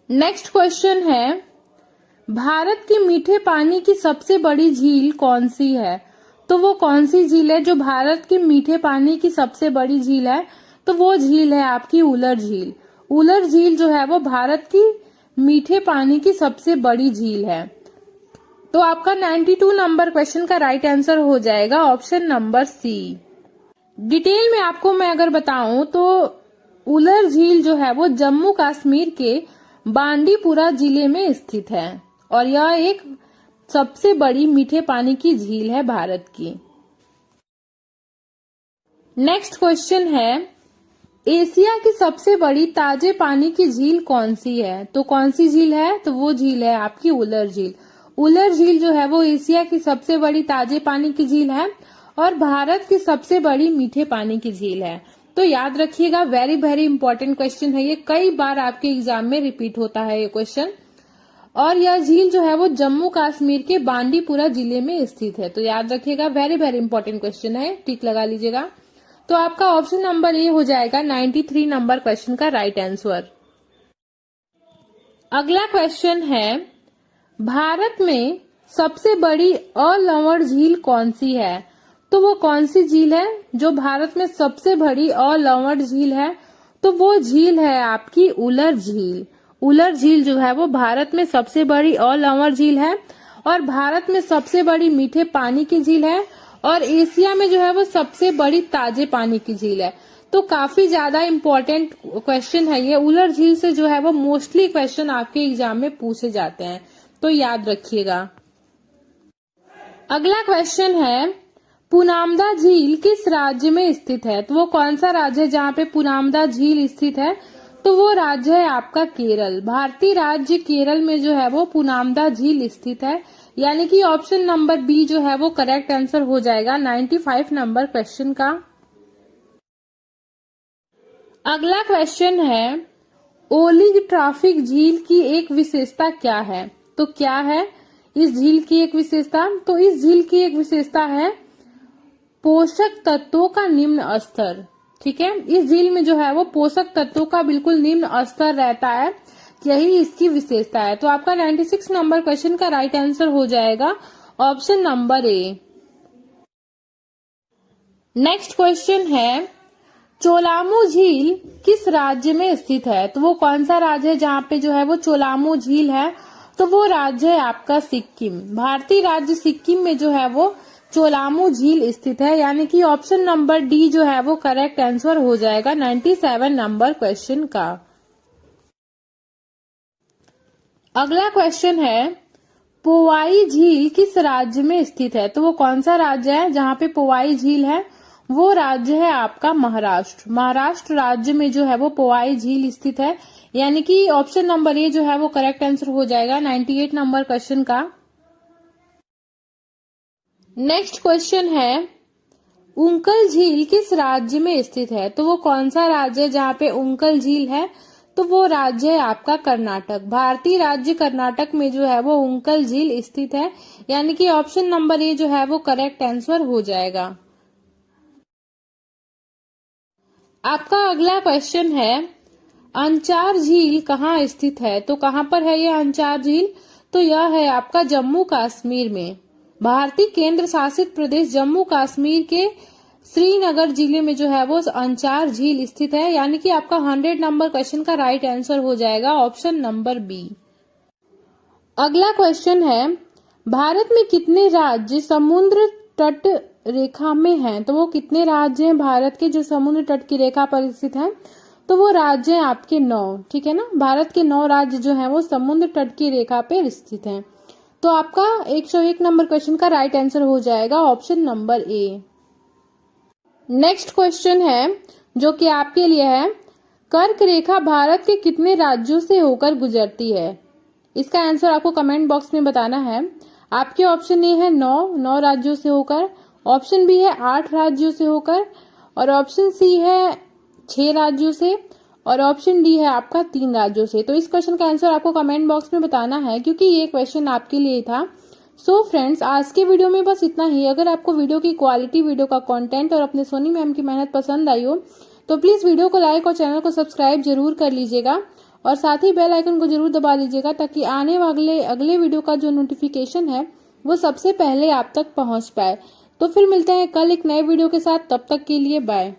Next question है भारत की मीठे पानी की सबसे बड़ी झील कौन सी है? तो वो कौन सी झील है जो भारत की मीठे पानी की सबसे बड़ी झील है? तो वो झील है आपकी उलर झील। उलर झील जो है वो भारत की मीठे पानी की सबसे बड़ी झील है। तो आपका 92 नंबर क्वेश्चन का राइट आंसर हो जाएगा ऑप्शन नंबर सी। डिटेल में आपको मैं अगर बताऊं तो उलर झील जो है वो जम्मू कश्मीर के बांडीपुरा जिले में स्थित है और यह एक सबसे बड़ी मीठे पानी की झील है भारत की। नेक्स्ट क्वेश्चन है एशिया की सबसे बड़ी ताजे पानी की झील कौन सी है? तो कौन सी झील है? तो वो झील है आपकी उलर झील। उलर झील जो है वो एशिया की सबसे बड़ी ताजे पानी की झील है और भारत की सबसे बड़ी मीठे पानी की झील है। तो याद रखिएगा, वेरी वेरी इंपॉर्टेंट क्वेश्चन है ये, कई बार आपके एग्जाम में रिपीट होता है ये क्वेश्चन। और यह झील जो है वो जम्मू कश्मीर के बांडीपुरा जिले में स्थित है। तो याद रखिएगा, वेरी वेरी इंपॉर्टेंट क्वेश्चन है, टिक लगा लीजिएगा। तो आपका ऑप्शन नंबर ए हो जाएगा 93 नंबर क्वेश्चन का राइट आंसर। अगला क्वेश्चन है भारत में सबसे बड़ी अलवण झील कौन सी है? तो वो कौन सी झील है जो भारत में सबसे बड़ी अलवण झील है? तो वो झील है आपकी उलर झील। उलर झील जो है वो भारत में सबसे बड़ी अलवण झील है और भारत में सबसे बड़ी मीठे पानी की झील है और एशिया में जो है वो सबसे बड़ी ताजे पानी की झील है। तो काफी ज्यादा इम्पोर्टेंट क्वेश्चन है ये। उलर झील से जो है वो मोस्टली क्वेश्चन आपके एग्जाम में पूछे जाते हैं, तो याद रखिएगा। अगला क्वेश्चन है पुनामदा झील किस राज्य में स्थित है? तो वो कौन सा राज्य है जहाँ पे पुनामदा झील स्थित है? तो वो राज्य है आपका केरल। भारतीय राज्य केरल में जो है वो पुनामदा झील स्थित है, यानी कि ऑप्शन नंबर बी जो है वो करेक्ट आंसर हो जाएगा 95 नंबर क्वेश्चन का। अगला क्वेश्चन है ओलिगोट्रॉपिक झील की एक विशेषता क्या है? तो क्या है इस झील की एक विशेषता? तो इस झील की एक विशेषता है पोषक तत्वों का निम्न स्तर। ठीक है, इस झील में जो है वो पोषक तत्वों का बिल्कुल निम्न स्तर रहता है, यही इसकी विशेषता है। तो आपका 96 नंबर क्वेश्चन का राइट आंसर हो जाएगा option number A. Next question है चोलामू झील किस राज्य में स्थित है? तो वो कौन सा राज्य है जहाँ पे जो है वो चोलामू झील है? तो वो राज्य है आपका सिक्किम। भारतीय राज्य सिक्किम में जो है वो चोलामू झील स्थित है, यानी कि ऑप्शन नंबर डी जो है वो करेक्ट आंसर हो जाएगा 97 नंबर क्वेश्चन का। अगला क्वेश्चन है, पोवाई झील किस राज्य में स्थित है? तो वो कौन सा राज्य है जहां पे पोवाई झील है? वो राज्य है आपका महाराष्ट्र। महाराष्ट्र राज्य में जो है वो पोवाई झील स्थित है, यानी कि ऑप्शन नंबर ए जो है वो करेक्ट आंसर हो जाएगा 98 नंबर क्वेश्चन का। नेक्स्ट क्वेश्चन है, उंकल झील किस राज्य में स्थित है? तो वो कौन सा राज्य है जहां पे उंकल झील है? तो वो राज्य है आपका कर्नाटक। भारतीय राज्य कर्नाटक में जो है वो उंकल झील स्थित है, यानी कि ऑप्शन नंबर ए जो है वो करेक्ट आंसर हो जाएगा। आपका अगला क्वेश्चन है, अंचार झील कहाँ स्थित है? तो कहाँ पर है ये अंचार झील? तो यह है आपका जम्मू कश्मीर में। भारतीय केंद्र शासित प्रदेश जम्मू कश्मीर के श्रीनगर जिले में जो है वो अंचार झील स्थित है, यानी कि आपका 100 नंबर क्वेश्चन का राइट आंसर हो जाएगा ऑप्शन नंबर बी। अगला क्वेश्चन है, भारत में कितने राज्य समुद्र तट रेखा में हैं? तो वो कितने राज्य हैं भारत के जो समुद्र तट की रेखा पर स्थित हैं? तो वो राज्य हैं आपके 9, ठीक है ना। भारत के 9 राज्य जो हैं वो समुद्र तट की रेखा पर स्थित हैं। तो आपका 101 नंबर क्वेश्चन का राइट आंसर हो जाएगा option number A. Next question है जो कि आपके लिए है, कर्क रेखा भारत के कितने राज्यों से होकर गुजरती है? इसका आंसर आपको कमेंट बॉक्स में बताना है। आपके ऑप्शन ए है 9 राज्यों से होकर, ऑप्शन बी है 8 राज्यों से होकर, और ऑप्शन सी है 6 राज्यों से, और ऑप्शन डी है आपका 3 राज्यों से। तो इस क्वेश्चन का आंसर आपको कमेंट बॉक्स में बताना है, क्योंकि ये क्वेश्चन आपके लिए था। सो फ्रेंड्स, आज के वीडियो में बस इतना ही। अगर आपको वीडियो की क्वालिटी, वीडियो का कंटेंट और अपने सोनी मैम की मेहनत पसंद आई हो तो प्लीज वीडियो को लाइक और चैनल को सब्सक्राइब जरूर कर लीजिएगा, और साथ ही बेल आइकन को जरूर दबा लीजिएगा, ताकि आने वाले अगले वीडियो का जो नोटिफिकेशन है वो सबसे पहले आप तक पहुंच पाए। तो फिर मिलते हैं कल एक नए वीडियो के साथ, तब तक के लिए बाय।